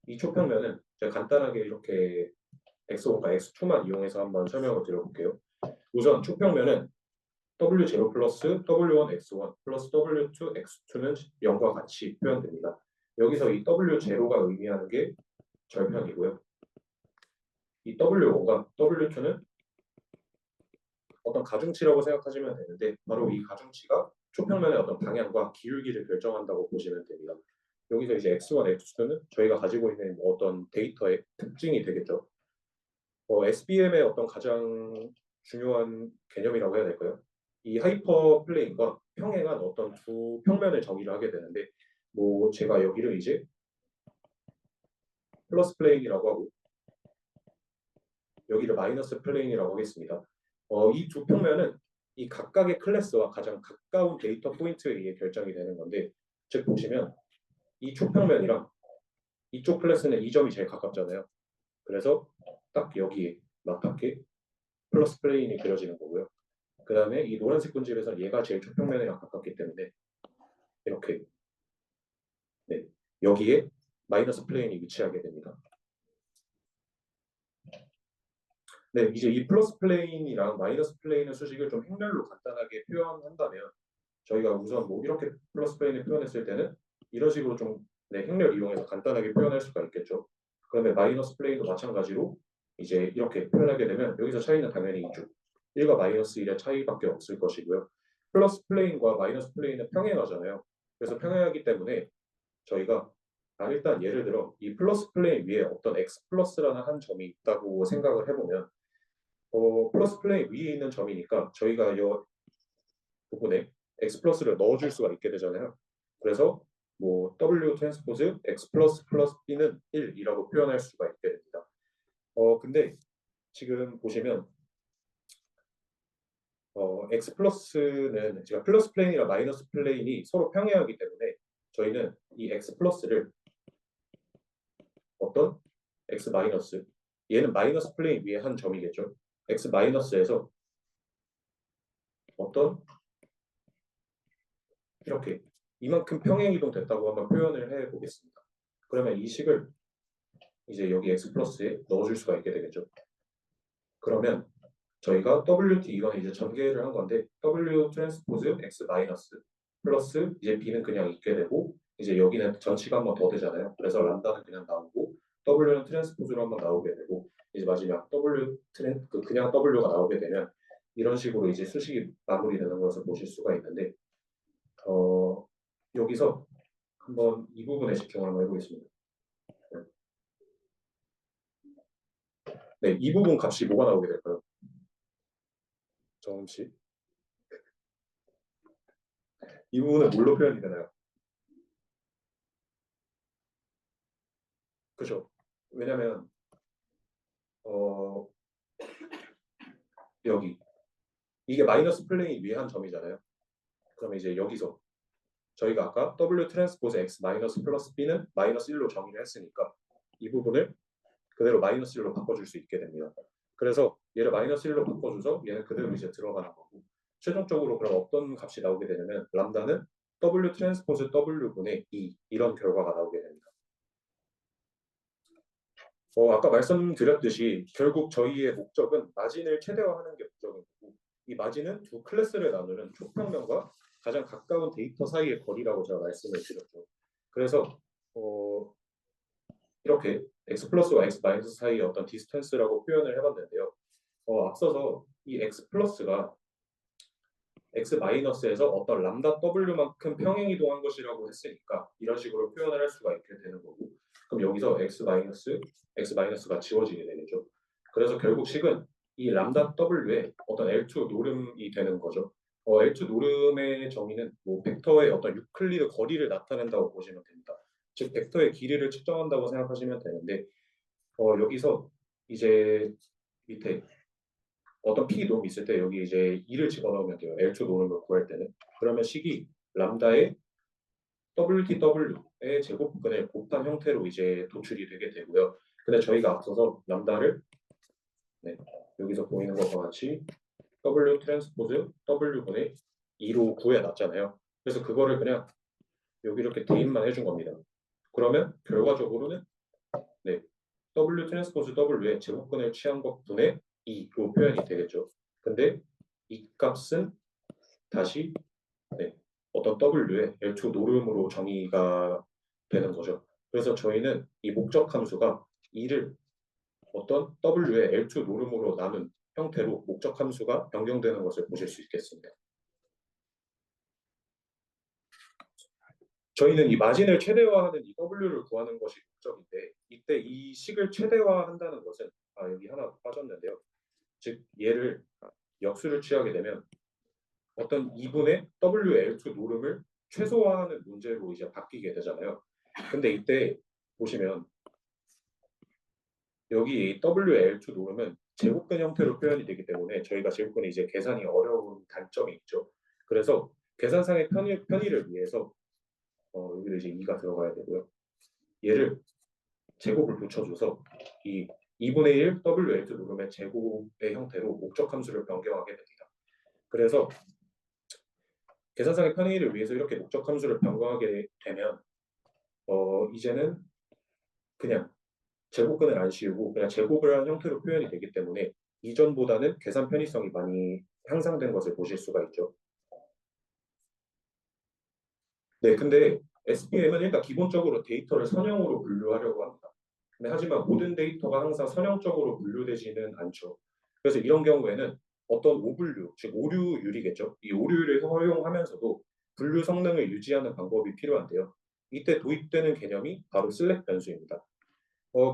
이 초평면은 제가 간단하게 이렇게 X1과 X2만 이용해서 한번 설명을 드려볼게요. 우선 초평면은 W0 플러스 W1 X1 플러스 W2 X2는 0과 같이 표현됩니다. 여기서 이 W0가 의미하는 게 절편이고요. 이 W1과 W2는 어떤 가중치라고 생각하시면 되는데 바로 이 가중치가 초평면의 어떤 방향과 기울기를 결정한다고 보시면 됩니다. 여기서 이제 X1, X2는 저희가 가지고 있는 어떤 데이터의 특징이 되겠죠. SBM의 어떤 가장 중요한 개념이라고 해야 될까요? 이 하이퍼 플레인과 평행한 어떤 두 평면을 정의를 하게 되는데 뭐 제가 여기를 이제 플러스 플레인이라고 하고 여기를 마이너스 플레인이라고 하겠습니다. 이 두 평면은 이 각각의 클래스와 가장 가까운 데이터 포인트에 의해 결정이 되는 건데 즉 보시면 이 초평면이랑 이쪽 클래스는 이 점이 제일 가깝잖아요. 그래서 딱 여기에 맞닿게 플러스 플레인이 그려지는 거고요. 그 다음에 이 노란색 군집에서 얘가 제일 초평면이랑 가깝기 때문에 이렇게 네, 여기에 마이너스 플레인이 위치하게 됩니다. 네, 이제 이 플러스 플레인이랑 마이너스 플레인의 수식을 좀 행렬로 간단하게 표현한다면 저희가 우선 뭐 이렇게 플러스 플레인을 표현했을 때는 이런 식으로 좀 네, 행렬 이용해서 간단하게 표현할 수가 있겠죠. 그런데 마이너스 플레인도 마찬가지로 이제 이렇게 표현하게 되면 여기서 차이는 당연히 이쪽 1과 마이너스 1의 차이밖에 없을 것이고요. 플러스 플레인과 마이너스 플레인은 평행하잖아요. 그래서 평행하기 때문에 저희가 일단 예를 들어 이 플러스 플레인 위에 어떤 x 플러스라는 한 점이 있다고 생각을 해보면 플러스 플레인 위에 있는 점이니까 저희가 이 부분에 x 플러스를 넣어줄 수가 있게 되잖아요. 그래서 뭐 w 트랜스포즈 x 플러스 플러스 b는 1이라고 표현할 수가 있게 됩니다. 근데 지금 보시면 x 플러스는 제가 플러스 플레인이랑 마이너스 플레인이 서로 평행하기 때문에 저희는 이 x 플러스를 어떤 x 마이너스 얘는 마이너스 플레인 위에 한 점이겠죠. x 마이너스에서 어떤 이렇게 이만큼 평행 이동됐다고 한번 표현을 해 보겠습니다. 그러면 이 식을 이제 여기 x 플러스에 넣어줄 수가 있게 되겠죠. 그러면 저희가 WT 이거는 이제 전개를 한 건데 W 트랜스포즈 x 마이너스 플러스 이제 b는 그냥 있게 되고 이제 여기는 전치가 한 번 더 되잖아요. 그래서 람다는 그냥 나오고 W는 트랜스포즈로 한번 나오게 되고 이제 마지막 그냥 W가 나오게 되면 이런 식으로 이제 수식이 마무리되는 것을 보실 수가 있는데 여기서 한번 이 부분에 집중을 한번 해보겠습니다. 네, 이 부분 값이 뭐가 나오게 될까요? 정음 씨, 이 부분은 뭘로 표현이 되나요? 그죠? 왜냐면 어, 여기 이게 마이너스 플레인 위에 한 점이잖아요. 그러면 이제 여기서 저희가 아까 W 트랜스포즈 X 마이너스 플러스 B는 마이너스 1로 정의를 했으니까 이 부분을 그대로 마이너스 1로 바꿔줄 수 있게 됩니다. 그래서 얘를 마이너스 1로 바꿔줘서 얘는 그대로 이제 들어가는 거고 최종적으로 그럼 어떤 값이 나오게 되냐면 람다는 W 트랜스포즈 W분의 2 이런 결과가 나오게 됩니다. 아까 말씀드렸듯이 결국 저희의 목적은 마진을 최대화하는 게 목적이고 이 마진은 두 클래스를 나누는 초평면과 가장 가까운 데이터 사이의 거리라고 제가 말씀을 드렸죠. 그래서 어, 이렇게 x 플러스와 x 마이너스 사이의 어떤 디스턴스라고 표현을 해봤는데요. 앞서서 이 x 플러스가 x 마이너스에서 어떤 람다 w만큼 평행 이동한 것이라고 했으니까 이런 식으로 표현을 할 수가 있게 되는 거고 그럼 여기서 x 마이너스가 지워지게 되겠죠. 그래서 결국 식은 이 람다 w의 어떤 L2 노름이 되는 거죠. L2 노름의 정의는 뭐 벡터의 어떤 유클리드 거리를 나타낸다고 보시면 됩니다. 즉 벡터의 길이를 측정한다고 생각하시면 되는데 여기서 이제 밑에 어떤 P 놈이 있을 때 여기 이제 2를 집어넣으면 돼요. L2 노름을 구할 때는. 그러면 식이 람다의 WTW의 제곱근의 곱한 형태로 이제 도출이 되게 되고요. 근데 저희가 앞서서 람다를 네, 여기서 보이는 것과 같이 W 트랜스포즈 W분의 2로 구해놨잖아요. 그래서 그거를 그냥 여기 이렇게 대입만 해준 겁니다. 그러면 결과적으로는 네, W 트랜스포즈 W의 제곱근을 취한 것분의 2로 표현이 되겠죠. 근데 이 값은 다시 네, 어떤 W의 L2 노름으로 정의가 되는 거죠. 그래서 저희는 이 목적 함수가 2를 어떤 W의 L2 노름으로 나눈 형태로 목적 함수가 변경되는 것을 보실 수 있겠습니다. 저희는 이 마진을 최대화하는 이 W를 구하는 것이 목적인데 이때 이 식을 최대화한다는 것은 여기 하나 빠졌는데요. 즉 얘를 역수를 취하게 되면 어떤 2분의 WL2 노름을 최소화하는 문제로 이제 바뀌게 되잖아요. 근데 이때 보시면 여기 WL2 노름은 제곱근 형태로 표현이 되기 때문에 저희가 제곱근이 이제 계산이 어려운 단점이 있죠. 그래서 계산상의 편의를 위해서 여기도 이제 2가 들어가야 되고요. 얘를 제곱을 붙여줘서 이 2분의 1 WL2 노름의 제곱의 형태로 목적 함수를 변경하게 됩니다. 그래서 계산상의 편의를 위해서 이렇게 목적 함수를 변경하게 되면 이제는 그냥 제곱근을 안 씌우고 그냥 제곱을 한 형태로 표현이 되기 때문에 이전보다는 계산 편의성이 많이 향상된 것을 보실 수가 있죠. 네, 근데 SPM은 일단 기본적으로 데이터를 선형으로 분류하려고 합니다. 근데 하지만 모든 데이터가 항상 선형적으로 분류되지는 않죠. 그래서 이런 경우에는 어떤 오분류, 즉 오류율이겠죠. 이 오류율을 허용하면서도 분류 성능을 유지하는 방법이 필요한데요. 이때 도입되는 개념이 바로 슬랙 변수입니다.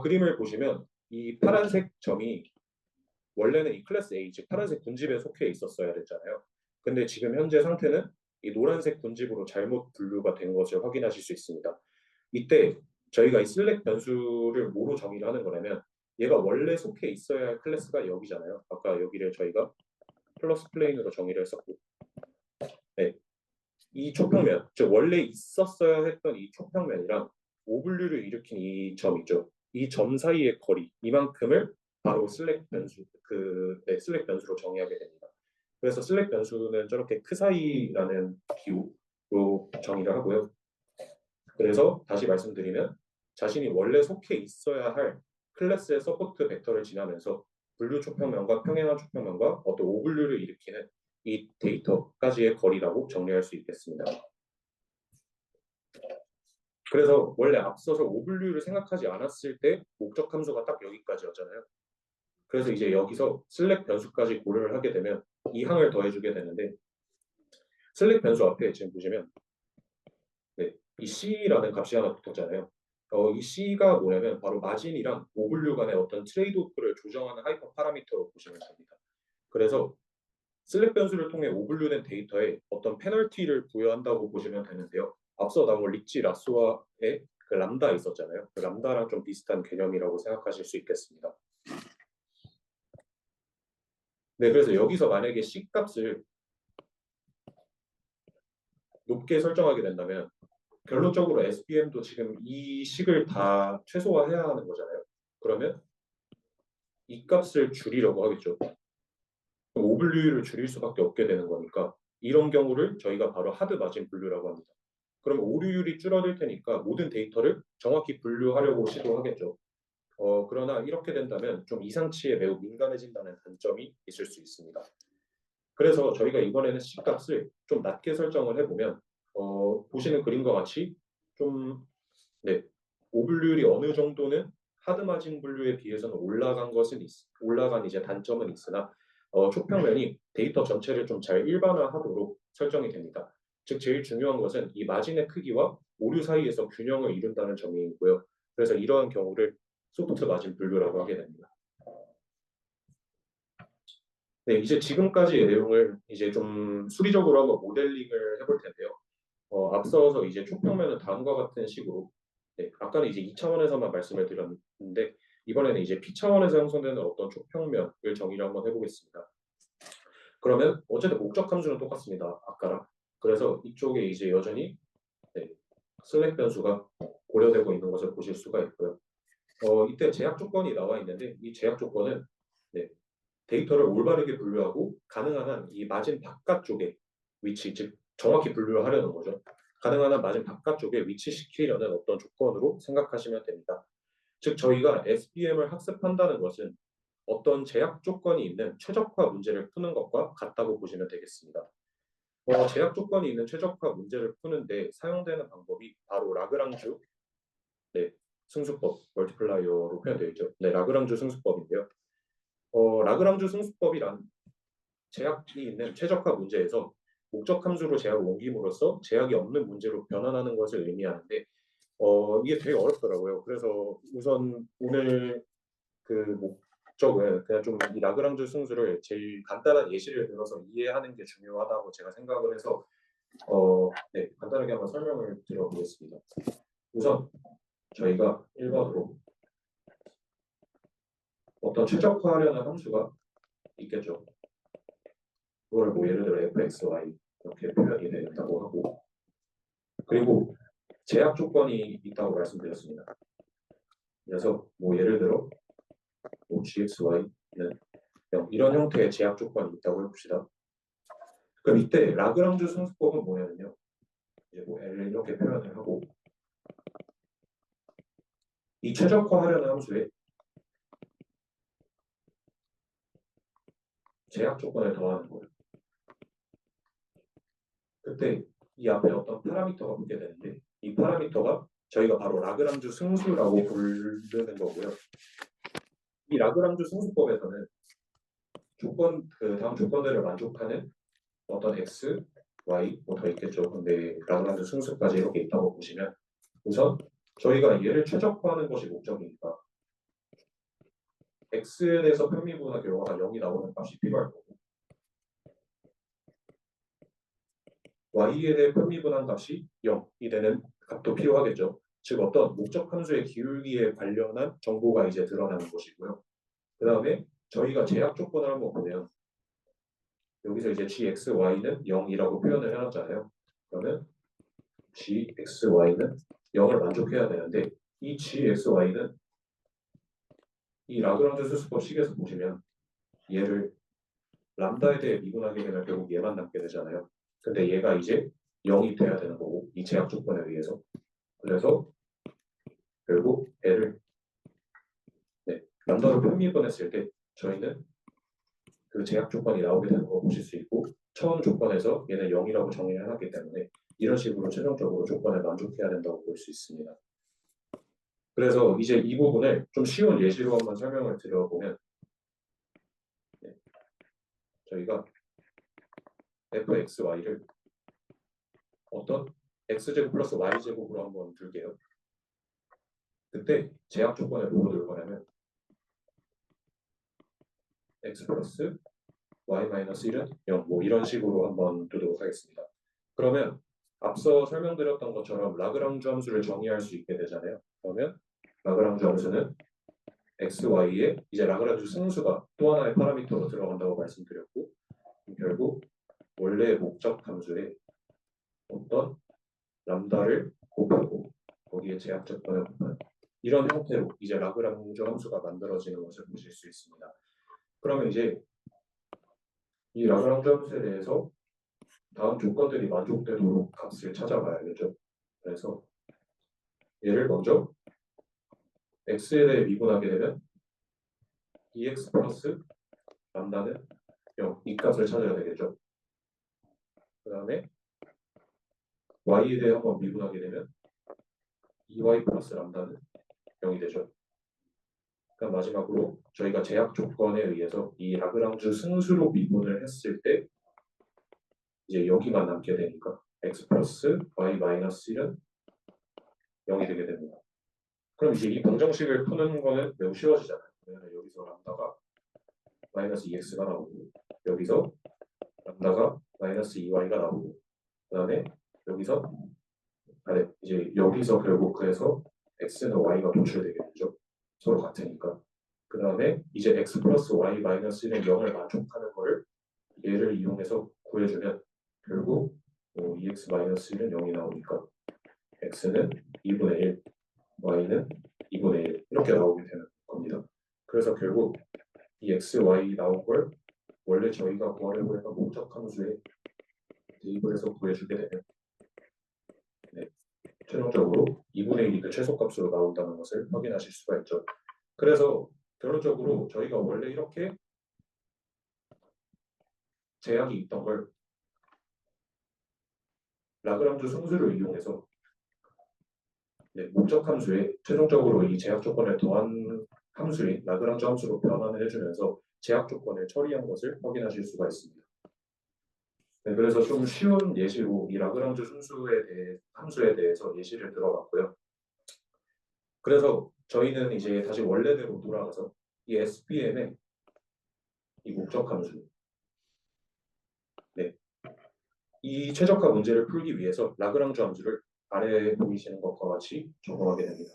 그림을 보시면 이 파란색 점이 원래는 이 클래스 A, 즉 파란색 군집에 속해 있었어야 됐잖아요. 근데 지금 현재 상태는 이 노란색 군집으로 잘못 분류가 된 것을 확인하실 수 있습니다. 이때 저희가 이 슬랙 변수를 뭐로 정의를 하는 거냐면 얘가 원래 속해 있어야 할 클래스가 여기잖아요. 아까 여기를 저희가 플러스 플레인으로 정의를 했었고 네. 이 초평면, 즉 원래 있었어야 했던 이 초평면이랑 오분류를 일으킨 이 점이죠. 이 점 사이의 거리, 이만큼을 바로 슬랙 변수, 슬랙 변수로 정의하게 됩니다. 그래서 슬랙 변수는 저렇게 크 사이라는 기호로 정의를 하고요. 그래서 다시 말씀드리면 자신이 원래 속해 있어야 할 클래스의 서포트 벡터를 지나면서 분류 초평면과 평행한 초평면과 어떤 오분류를 일으키는 이 데이터까지의 거리라고 정리할 수 있겠습니다. 그래서 원래 앞서서 오분류를 생각하지 않았을 때 목적 함수가 딱 여기까지였잖아요. 그래서 이제 여기서 슬랙 변수까지 고려를 하게 되면 이 항을 더해주게 되는데 슬랙 변수 앞에 지금 보시면 네, 이 C라는 값이 하나 붙었잖아요. 이 C가 뭐냐면 바로 마진이랑 오분류 간의 어떤 트레이드오프를 조정하는 하이퍼 파라미터로 보시면 됩니다. 그래서 슬랙 변수를 통해 오분류된 데이터에 어떤 페널티를 부여한다고 보시면 되는데요. 앞서 나온 리치 라쏘아의 그 람다 있었잖아요. 그 람다랑 좀 비슷한 개념이라고 생각하실 수 있겠습니다. 네, 그래서 여기서 만약에 C 값을 높게 설정하게 된다면 결론적으로 SPM도 지금 이 식을 다 최소화해야 하는 거잖아요. 그러면 이 값을 줄이려고 하겠죠. 오분류율을 줄일 수밖에 없게 되는 거니까 이런 경우를 저희가 바로 하드 마진 분류라고 합니다. 그럼 오류율이 줄어들 테니까 모든 데이터를 정확히 분류하려고 시도하겠죠. 그러나 이렇게 된다면 좀 이상치에 매우 민감해진다는 단점이 있을 수 있습니다. 그래서 저희가 이번에는 C값을 좀 낮게 설정을 해보면 보시는 그림과 같이 좀 네, 오분류율이 어느 정도는 하드마진 분류에 비해서는 올라간 이제 단점은 있으나 초평면이 데이터 전체를 좀 잘 일반화하도록 설정이 됩니다. 즉 제일 중요한 것은 이 마진의 크기와 오류 사이에서 균형을 이룬다는 점이고요. 그래서 이러한 경우를 소프트 마진 분류라고 하게 됩니다. 네, 이제 지금까지의 내용을 이제 좀 수리적으로 한번 모델링을 해볼 텐데요. 앞서서 이제 초평면은 다음과 같은 식으로 네, 아까는 이제 2차원에서만 말씀을 드렸는데 이번에는 이제 P차원에서 형성되는 어떤 초평면을 정의를 한번 해보겠습니다. 그러면 어쨌든 목적 함수는 똑같습니다. 아까랑. 그래서 이쪽에 이제 여전히 네, 슬랙 변수가 고려되고 있는 것을 보실 수가 있고요. 이때 제약 조건이 나와 있는데 이 제약 조건은 네, 데이터를 올바르게 분류하고 가능한 한 이 마진 바깥쪽에 위치, 즉 정확히 분류를 하려는 거죠. 가능한 한 마진 바깥쪽에 위치시키려는 어떤 조건으로 생각하시면 됩니다. 즉 저희가 SBM을 학습한다는 것은 어떤 제약 조건이 있는 최적화 문제를 푸는 것과 같다고 보시면 되겠습니다. 제약 조건이 있는 최적화 문제를 푸는데 사용되는 방법이 바로 라그랑주 네, 승수법, 멀티플라이어로 표현되어 있죠. 네, 라그랑주 승수법인데요. 라그랑주 승수법이란 제약이 있는 최적화 문제에서 목적 함수로 제약을 옮김으로써 제약이 없는 문제로 변환하는 것을 의미하는데 이게 되게 어렵더라고요. 그래서 우선 오늘 그 목적은 그냥 좀 이 라그랑주 승수를 제일 간단한 예시를 들어서 이해하는 게 중요하다고 제가 생각을 해서 네, 간단하게 한번 설명을 드려보겠습니다. 우선 저희가 1번으로 어떤 최적화하려는 함수가 있겠죠. 그걸 뭐 예를 들어 fx, y 이렇게 표현이 된다고 하고 그리고 제약 조건이 있다고 말씀드렸습니다. 그래서 뭐 예를 들어 뭐 gx, y는 0 이런 형태의 제약 조건이 있다고 해봅시다. 그럼 이때 라그랑주 승수법은 뭐냐면요. 이제 뭐 L을 이렇게 표현을 하고 이 최적화하려는 함수에 제약 조건을 더하는 거예요. 그때 이 앞에 어떤 파라미터가 붙게 되는데 이 파라미터가 저희가 바로 라그랑주 승수라고 부르는 거고요. 이 라그랑주 승수법에서는 그 다음 조건들을 만족하는 어떤 x, y 뭐 더 있겠죠. 근데 라그랑주 승수까지 이렇게 있다고 보시면 우선 저희가 얘를 최적화하는 것이 목적이니까 x에 대해서 편미분화 결과가 0이 나오는 값이 필요할 거고 y에 대해 편미분한 값이 0이 되는 값도 필요하겠죠. 즉 어떤 목적 함수의 기울기에 관련한 정보가 이제 드러나는 것이고요. 그 다음에 저희가 제약 조건을 한번 보면 여기서 이제 gxy는 0이라고 표현을 해놨잖아요. 그러면 gxy는 0을 만족해야 되는데 이 gxy는 이 라그랑주 수수법 식에서 보시면 얘를 람다에 대해 미분하게 되면 결국 얘만 남게 되잖아요. 근데 얘가 이제 0이 돼야 되는 거고 이 제약 조건에 의해서 그래서 결국 얘를 네, 람다로 편미분했을 때 저희는 그 제약 조건이 나오게 되는 거 보실 수 있고 처음 조건에서 얘는 0이라고 정의를 해놨기 때문에 이런 식으로 최종적으로 조건을 만족해야 된다고 볼 수 있습니다. 그래서 이제 이 부분을 좀 쉬운 예시로 한번 설명을 드려보면 네, 저희가 fxy를 어떤 x제곱 플러스 y제곱으로 한번 둘게요. 그때 제약 조건을 뭐로 둘 거냐면 x 플러스 y 마이너스 1은 0, 뭐 이런 식으로 한번 두도록 하겠습니다. 그러면 앞서 설명드렸던 것처럼 라그랑주 함수를 정의할 수 있게 되잖아요. 그러면 라그랑주 함수는 x, y에 이제 라그랑주 승수가 또 하나의 파라미터로 들어간다고 말씀드렸고 결국 원래의 목적 함수에 어떤 람다를 곱하고 거기에 제약 조건을 곱하는 이런 형태로 이제 라그랑주 함수가 만들어지는 것을 보실 수 있습니다. 그러면 이제 이 라그랑주 함수에 대해서 다음 조건들이 만족되도록 값을 찾아봐야겠죠. 그래서 얘를 먼저 x에 대해 미분하게 되면 2x 플러스 람다는 0, 이 값을 찾아야 되겠죠. 그 다음에 y에 대해 한번 미분하게 되면 2y 플러스 람다는 0이 되죠. 그럼 마지막으로 저희가 제약 조건에 의해서 이 라그랑주 승수로 미분을 했을 때 이제 여기만 남게 되니까 x 플러스 y 마이너스 1은 0이 되게 됩니다. 그럼 이제 이 방정식을 푸는 거는 매우 쉬워지잖아요. 왜냐면 여기서 람다가 마이너스 2x가 나오고 여기서 람다가 마이너스 2y가 나오고 그 다음에 여기서 네, 이제 여기서 결국 그래서 x는 y가 도출되게 되죠. 서로 같으니까. 그 다음에 이제 x 플러스 y 마이너스 1은 0을 만족하는 거를 얘를 이용해서 구해주면 결국 EX-1은 0이 나오니까 X는 2분의 1, Y는 2분의 1 이렇게 나오게 되는 겁니다. 그래서 결국 이 X, Y 나온 걸 원래 저희가 구하려고 했던 목적 함수에 대입을 해서 구해주게 되면 네, 최종적으로 2분의 1이 그 최소값으로 나온다는 것을 확인하실 수가 있죠. 그래서 결론적으로 저희가 원래 이렇게 제약이 있던 걸 라그랑주 승수를 이용해서 목적 함수에 최종적으로 이 제약 조건을 더한 함수인 라그랑주 함수로 변환을 해주면서 제약 조건을 처리한 것을 확인하실 수가 있습니다. 네, 그래서 좀 쉬운 예시로 이 라그랑주 함수에 대해서 예시를 들어봤고요. 그래서 저희는 이제 다시 원래대로 돌아가서 이 SBM의 이 목적 함수, 이 최적화 문제를 풀기 위해서 라그랑주 함수를 아래에 보이시는 것과 같이 적용하게 됩니다.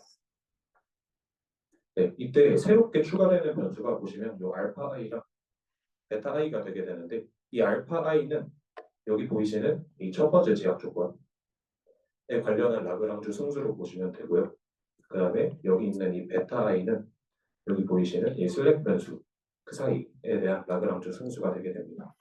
이때 새롭게 추가되는 변수가 보시면 이 알파 i랑 베타 i가 되게 되는데 이 알파 i는 여기 보이시는 이 첫 번째 제약 조건에 관련한 라그랑주 승수로 보시면 되고요. 그 다음에 여기 있는 이 베타 i는 여기 보이시는 이 슬랙 변수 그 사이에 대한 라그랑주 승수가 되게 됩니다.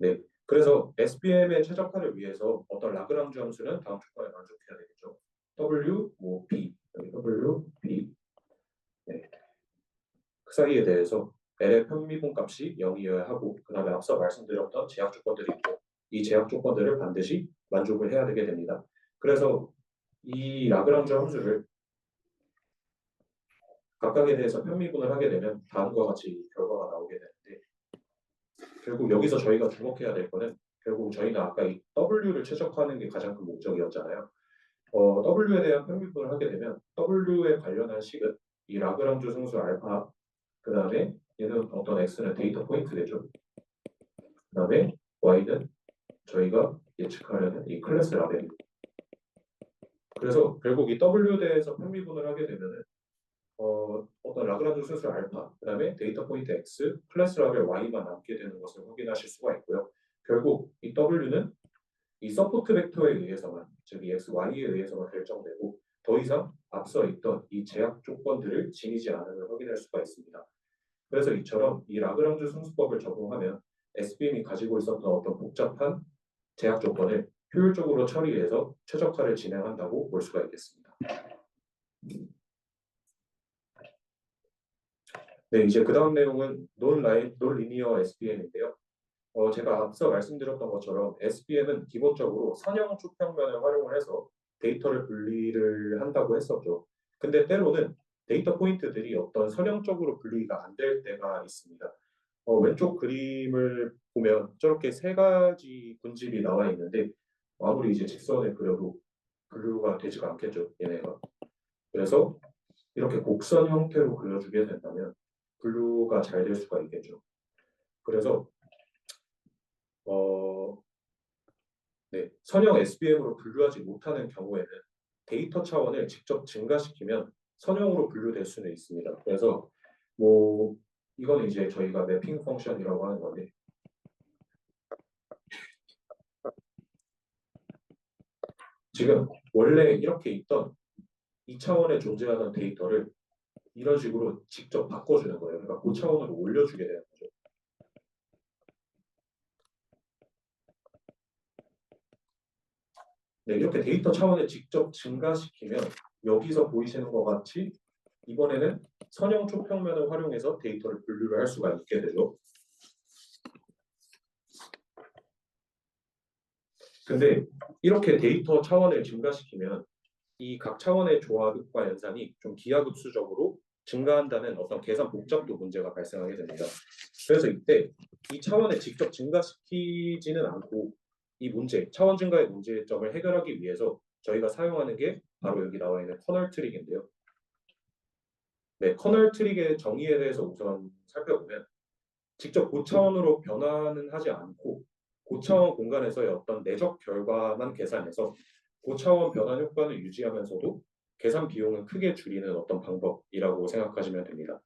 네, 그래서 SBM의 최적화를 위해서 어떤 라그랑주 함수는 다음 조건에 만족해야 되겠죠. W, B, 여기 W, B. 네. 그 사이에 대해서 L의 편미분 값이 0이어야 하고 그 다음에 앞서 말씀드렸던 제약 조건들이 있고 이 제약 조건들을 반드시 만족을 해야 되게 됩니다. 그래서 이 라그랑주 함수를 각각에 대해서 편미분을 하게 되면 다음과 같이 결과가 나오게 되는데 결국 여기서 저희가 주목해야 될 거는 결국 저희가 아까 이 W를 최적화하는 게 가장 큰 목적이었잖아요. W에 대한 편미분을 하게 되면 W에 관련한 식은 이 라그랑주 승수 알파 그 다음에 얘는 어떤 X는 데이터 포인트 되죠. 그 다음에 Y는 저희가 예측하려는 이 클래스 라벨. 그래서 결국 이 W에 대해서 편미분을 하게 되면은 어떤 라그랑주 승수 알파, 그 다음에 데이터 포인트 X, 클래스 라벨 Y만 남게 되는 것을 확인하실 수가 있고요. 결국 이 W는 이 서포트 벡터에 의해서만, 즉 이 X, Y에 의해서만 결정되고 더 이상 앞서 있던 이 제약 조건들을 지니지 않음을 확인할 수가 있습니다. 그래서 이처럼 이 라그랑주 승수법을 적용하면 SBM이 가지고 있었던 어떤 복잡한 제약 조건을 효율적으로 처리해서 최적화를 진행한다고 볼 수가 있겠습니다. 네, 이제 그 다음 내용은 논리니어 SBM인데요. 제가 앞서 말씀드렸던 것처럼 SBM은 기본적으로 선형 수평면을 활용을 해서 데이터를 분리를 한다고 했었죠. 근데 때로는 데이터 포인트들이 어떤 선형적으로 분리가 안 될 때가 있습니다. 왼쪽 그림을 보면 저렇게 세 가지 군집이 나와 있는데 아무리 이제 직선을 그려도 분류가 되지가 않겠죠, 얘네가. 그래서 이렇게 곡선 형태로 그려주게 된다면 분류가 잘 될 수가 있겠죠. 그래서 어, 선형 SBM으로 분류하지 못하는 경우에는 데이터 차원을 직접 증가시키면 선형으로 분류될 수는 있습니다. 그래서 뭐 이건 이제 저희가 매핑 펑션이라고 하는 건데 지금 원래 이렇게 있던 2차원에 존재하는 데이터를 이런 식으로 직접 바꿔주는 거예요. 그러니까 고차원으로 올려주게 되는 거죠. 네, 이렇게 데이터 차원을 직접 증가시키면 여기서 보이시는 것 같이 이번에는 선형 초평면을 활용해서 데이터를 분류를 할 수가 있게 되죠. 근데 이렇게 데이터 차원을 증가시키면 이 각 차원의 조합과 연산이 좀 기하급수적으로 증가한다는 어떤 계산 복잡도 문제가 발생하게 됩니다. 그래서 이때 이 차원을 직접 증가시키지는 않고 이 문제, 차원 증가의 문제점을 해결하기 위해서 저희가 사용하는 게 바로 여기 나와 있는 커널 트릭인데요. 네, 커널 트릭의 정의에 대해서 우선 살펴보면 직접 고차원으로 변환은 하지 않고 고차원 공간에서의 어떤 내적 결과만 계산해서 고차원 변환 효과는 유지하면서도 계산 비용을 크게 줄이는 어떤 방법이라고 생각하시면 됩니다.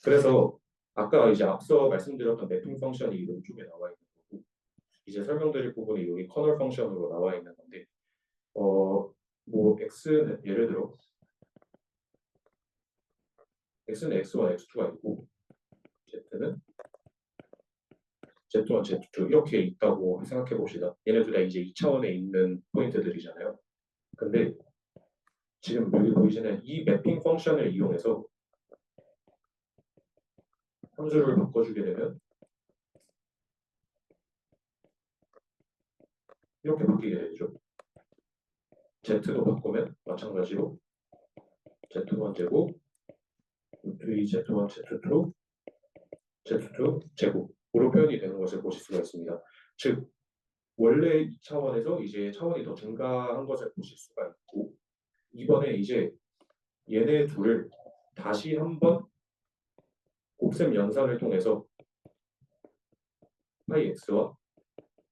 그래서 아까 이제 앞서 말씀드렸던 매핑 펑션이 이 쪽에 나와 있는 거고, 이제 설명드릴 부분이 여기 커널 펑션으로 나와 있는 건데, 뭐 x는 예를 들어 x는 x1, x2가 있고 z는 Z1, Z2 이렇게 있다고 생각해 봅시다. 얘네들 다 이제 2차원에 있는 포인트들이잖아요. 근데 지금 여기 보이시는 이 매핑 펑션을 이용해서 함수를 바꿔주게 되면 이렇게 바뀌게 되죠. Z도 바꾸면 마찬가지로 Z1 제곱, 루트 2 Z1, Z2, Z2 제곱으로 표현이 되는 것을 보실 수가 있습니다. 즉 원래 2차원에서 이제 차원이 더 증가한 것을 보실 수가 있고, 이번에 이제 얘네 둘을 다시 한번 곱셈 연산을 통해서 파이 x와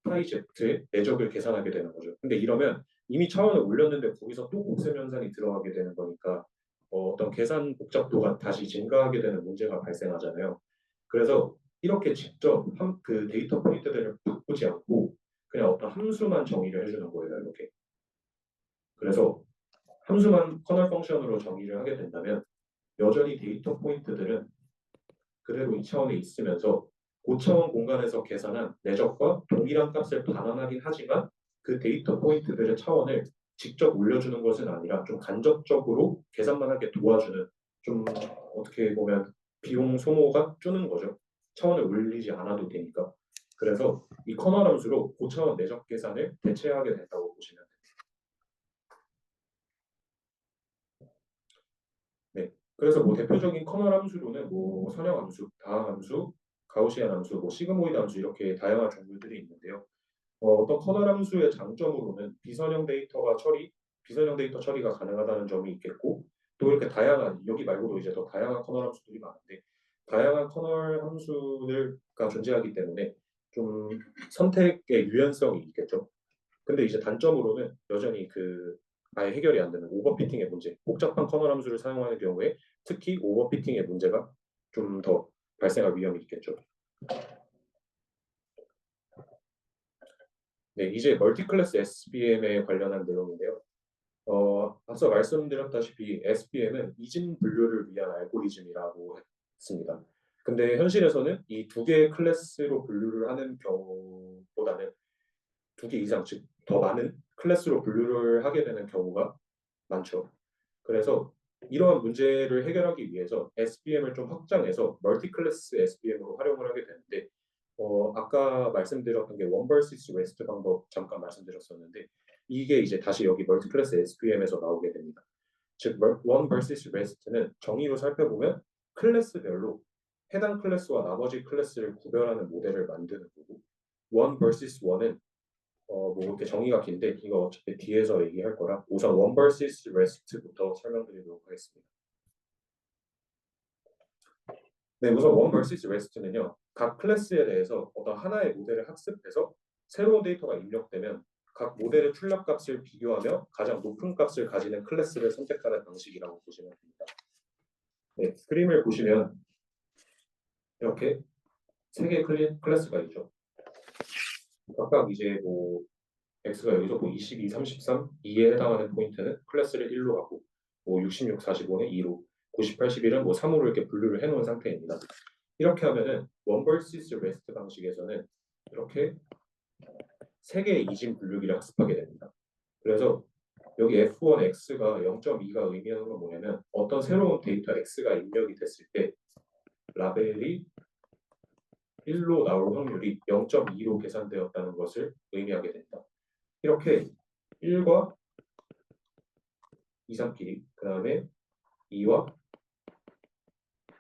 파이 z의 내적을 계산하게 되는 거죠. 근데 이러면 이미 차원을 올렸는데 거기서 또 곱셈 연산이 들어가게 되는 거니까 어떤 계산 복잡도가 다시 증가하게 되는 문제가 발생하잖아요. 그래서 이렇게 직접 그 데이터 포인트들을 바꾸지 않고 그냥 어떤 함수만 정의를 해주는 거예요. 이렇게. 그래서 함수만 커널 펑션으로 정의를 하게 된다면 여전히 데이터 포인트들은 그대로 2차원에 있으면서 고차원 공간에서 계산한 내적과 동일한 값을 반환하긴 하지만 그 데이터 포인트들의 차원을 직접 올려주는 것은 아니라 좀 간접적으로 계산만 하게 도와주는, 좀 어떻게 보면 비용 소모가 주는 거죠. 차원을 올리지 않아도 되니까. 그래서 이 커널 함수로 고차원 내적 계산을 대체하게 된다고 보시면 됩니다. 네. 그래서 뭐 대표적인 커널 함수로는 뭐 선형 함수, 다항 함수, 가우시안 함수, 뭐 시그모이드 함수 이렇게 다양한 종류들이 있는데요. 어떤 커널 함수의 장점으로는 비선형 데이터 처리가 가능하다는 점이 있겠고, 또 이렇게 다양한 여기 말고도 이제 더 다양한 커널 함수들이 많은데 다양한 커널 함수가 존재하기 때문에 좀 선택의 유연성이 있겠죠. 근데 이제 단점으로는 여전히 그 아예 해결이 안 되는 오버피팅의 문제, 복잡한 커널 함수를 사용하는 경우에 특히 오버피팅의 문제가 좀 더 발생할 위험이 있겠죠. 네, 이제 멀티클래스 SBM에 관련한 내용인데요. 앞서 말씀드렸다시피 SBM은 이진 분류를 위한 알고리즘이라고 했습니다. 근데 현실에서는 이 두 개의 클래스로 분류를 하는 경우보다는 두 개 이상, 즉 더 많은 클래스로 분류를 하게 되는 경우가 많죠. 그래서 이러한 문제를 해결하기 위해서 SBM을 좀 확장해서 멀티 클래스 SBM으로 활용을 하게 되는데, 아까 말씀드렸던 게 원 vs 웨스트 방법 잠깐 말씀드렸었는데 이게 이제 다시 여기 멀티 클래스 SBM에서 나오게 됩니다. 즉 원 vs 웨스트는 정의로 살펴보면 클래스별로 해당 클래스와 나머지 클래스를 구별하는 모델을 만드는 거고, 원 vs 원은 뭐 이렇게 정의가 긴데 이거 어차피 뒤에서 얘기할 거라 우선 원 vs rest부터 설명드리도록 하겠습니다. 네, 우선 원 vs rest는요. 각 클래스에 대해서 어떤 하나의 모델을 학습해서 새로운 데이터가 입력되면 각 모델의 출력값을 비교하며 가장 높은 값을 가지는 클래스를 선택하는 방식이라고 보시면 됩니다. 네, 그림을 보시면 이렇게 세 개의 클래스가 있죠. 각각 이제 뭐 x가 여기서 뭐 22, 33, 2에 해당하는 포인트는 클래스를 1로 하고 뭐 66, 45는 2로, 90, 81은 뭐 3으로 이렇게 분류를 해놓은 상태입니다. 이렇게 하면은 원 vs 레스트 방식에서는 이렇게 세 개의 이진 분류기를 학습하게 됩니다. 그래서 여기 F1 X가 0.2가 의미하는 건 뭐냐면 어떤 새로운 데이터 X가 입력이 됐을 때 라벨이 1로 나올 확률이 0.2로 계산되었다는 것을 의미하게 됩니다. 이렇게 1과 2, 3끼리, 그 다음에 2와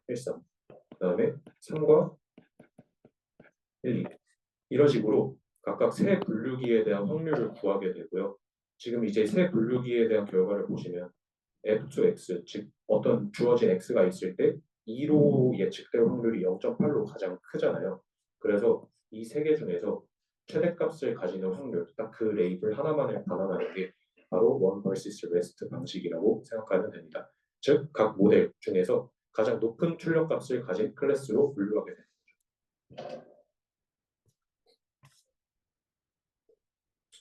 1, 3, 그 다음에 3과 1, 2 이런 식으로 각각 세 분류기에 대한 확률을 구하게 되고요. 지금 이제 세 분류기에 대한 결과를 보시면 F2X, 즉 어떤 주어진 X가 있을 때 2로 예측될 확률이 0.8로 가장 크잖아요. 그래서 이 세 개 중에서 최대값을 가지는 확률, 딱 그 레이블 하나만을 반환하는 게 바로 원 vs 레스트 방식이라고 생각하면 됩니다. 즉 각 모델 중에서 가장 높은 출력값을 가진 클래스로 분류하게 됩니다.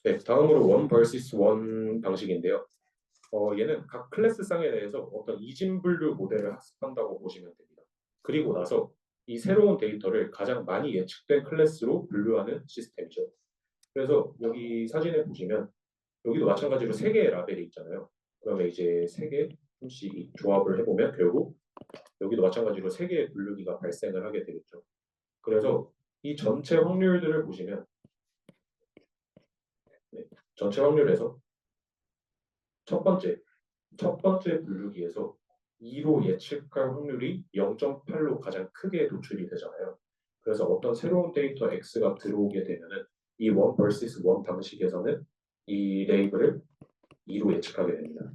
네, 다음으로 원 vs 원 방식인데요. 얘는 각 클래스 쌍에 대해서 어떤 이진 분류 모델을 학습한다고 보시면 됩니다. 그리고 나서 이 새로운 데이터를 가장 많이 예측된 클래스로 분류하는 시스템이죠. 그래서 여기 사진을 보시면 여기도 마찬가지로 세 개의 라벨이 있잖아요. 그러면 이제 세 개, 이 조합을 해보면 결국 여기도 마찬가지로 세 개의 분류기가 발생을 하게 되겠죠. 그래서 이 전체 확률들을 보시면 네, 전체 확률에서 첫 번째 분류기에서 2로 예측할 확률이 0.8로 가장 크게 노출이 되잖아요. 그래서 어떤 새로운 데이터 X가 들어오게 되면은 이 원 vs 원 방식에서는 이 레이블을 2로 예측하게 됩니다.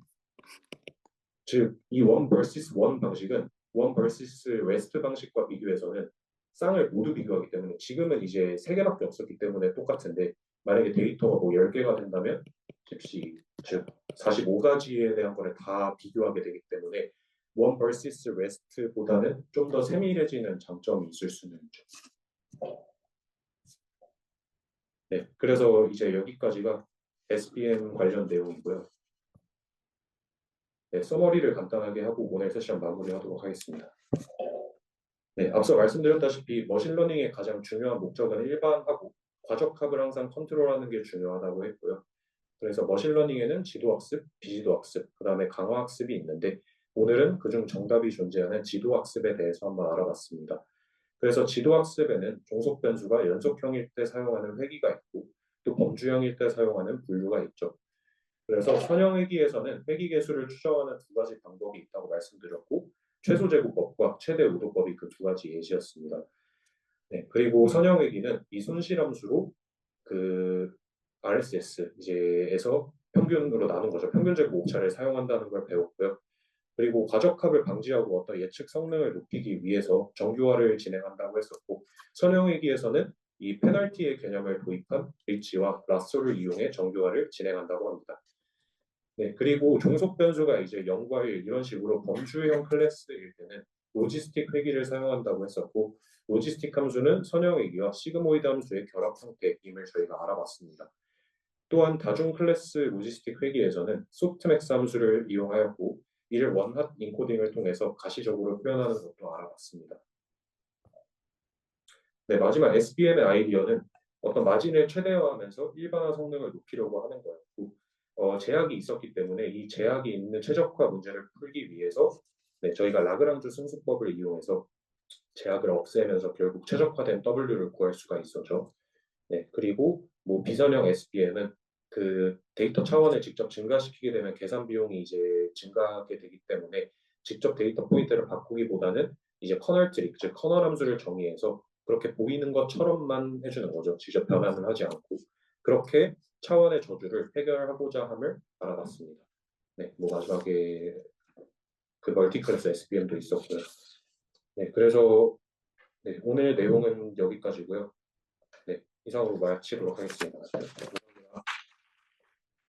즉, 이 원 vs 원 방식은 원 vs 웨스트 방식과 비교해서는 쌍을 모두 비교하기 때문에 지금은 이제 3개밖에 없었기 때문에 똑같은데 만약에 데이터가 뭐 10개가 된다면 10씩, 즉 45가지에 대한 거를 다 비교하게 되기 때문에 원 vs 웨스트보다는 좀 더 세밀해지는 장점이 있을 수는 있죠. 네, 그래서 이제 여기까지가 SBM 관련 내용이고요. 네, 서머리를 간단하게 하고 오늘 세션 마무리하도록 하겠습니다. 네, 앞서 말씀드렸다시피 머신러닝의 가장 중요한 목적은 일반하고 과적합을 항상 컨트롤하는 게 중요하다고 했고요. 그래서 머신러닝에는 지도학습, 비지도학습, 그 다음에 강화학습이 있는데 오늘은 그중 정답이 존재하는 지도학습에 대해서 한번 알아봤습니다. 그래서 지도학습에는 종속 변수가 연속형일 때 사용하는 회귀가 있고 또 범주형일 때 사용하는 분류가 있죠. 그래서 선형회귀에서는 회귀 개수를 추정하는 두 가지 방법이 있다고 말씀드렸고 최소 제곱법과 최대 우도법이 그 두 가지 예시였습니다. 네, 그리고 선형회귀는 이 손실함수로 그 RSS 이제에서 평균으로 나눈 거죠. 평균 제곱 오차를 사용한다는 걸 배웠고요. 그리고 과적합을 방지하고 어떤 예측 성능을 높이기 위해서 정규화를 진행한다고 했었고 선형회귀에서는 이 페널티의 개념을 도입한 리치와 라쏘를 이용해 정규화를 진행한다고 합니다. 네, 그리고 종속 변수가 이제 0과 1 이런 식으로 범주형 클래스일 때는 로지스틱 회귀를 사용한다고 했었고 로지스틱 함수는 선형 회귀와 시그모이드 함수의 결합 형태임을 저희가 알아봤습니다. 또한 다중 클래스 로지스틱 회귀에서는 소프트맥스 함수를 이용하였고 이를 원핫 인코딩을 통해서 가시적으로 표현하는 것도 알아봤습니다. 네, 마지막 SBM의 아이디어는 어떤 마진을 최대화하면서 일반화 성능을 높이려고 하는 거였고 제약이 있었기 때문에 이 제약이 있는 최적화 문제를 풀기 위해서 네, 저희가 라그랑주 승수법을 이용해서 제약을 없애면서 결국 최적화된 W를 구할 수가 있었죠. 네, 그리고 뭐 비선형 SBM은 그 데이터 차원을 직접 증가시키게 되면 계산 비용이 이제 증가하게 되기 때문에 직접 데이터 포인트를 바꾸기보다는 이제 커널 트릭, 즉 커널 함수를 정의해서 그렇게 보이는 것처럼만 해주는 거죠. 직접 변환을 하지 않고 그렇게 차원의 저주를 해결하고자 함을 알아봤습니다. 네, 뭐 마지막에 그 멀티클래스 SBM도 있었고요. 네, 그래서 네, 오늘 내용은 여기까지고요. 네, 이상으로 마치도록 하겠습니다.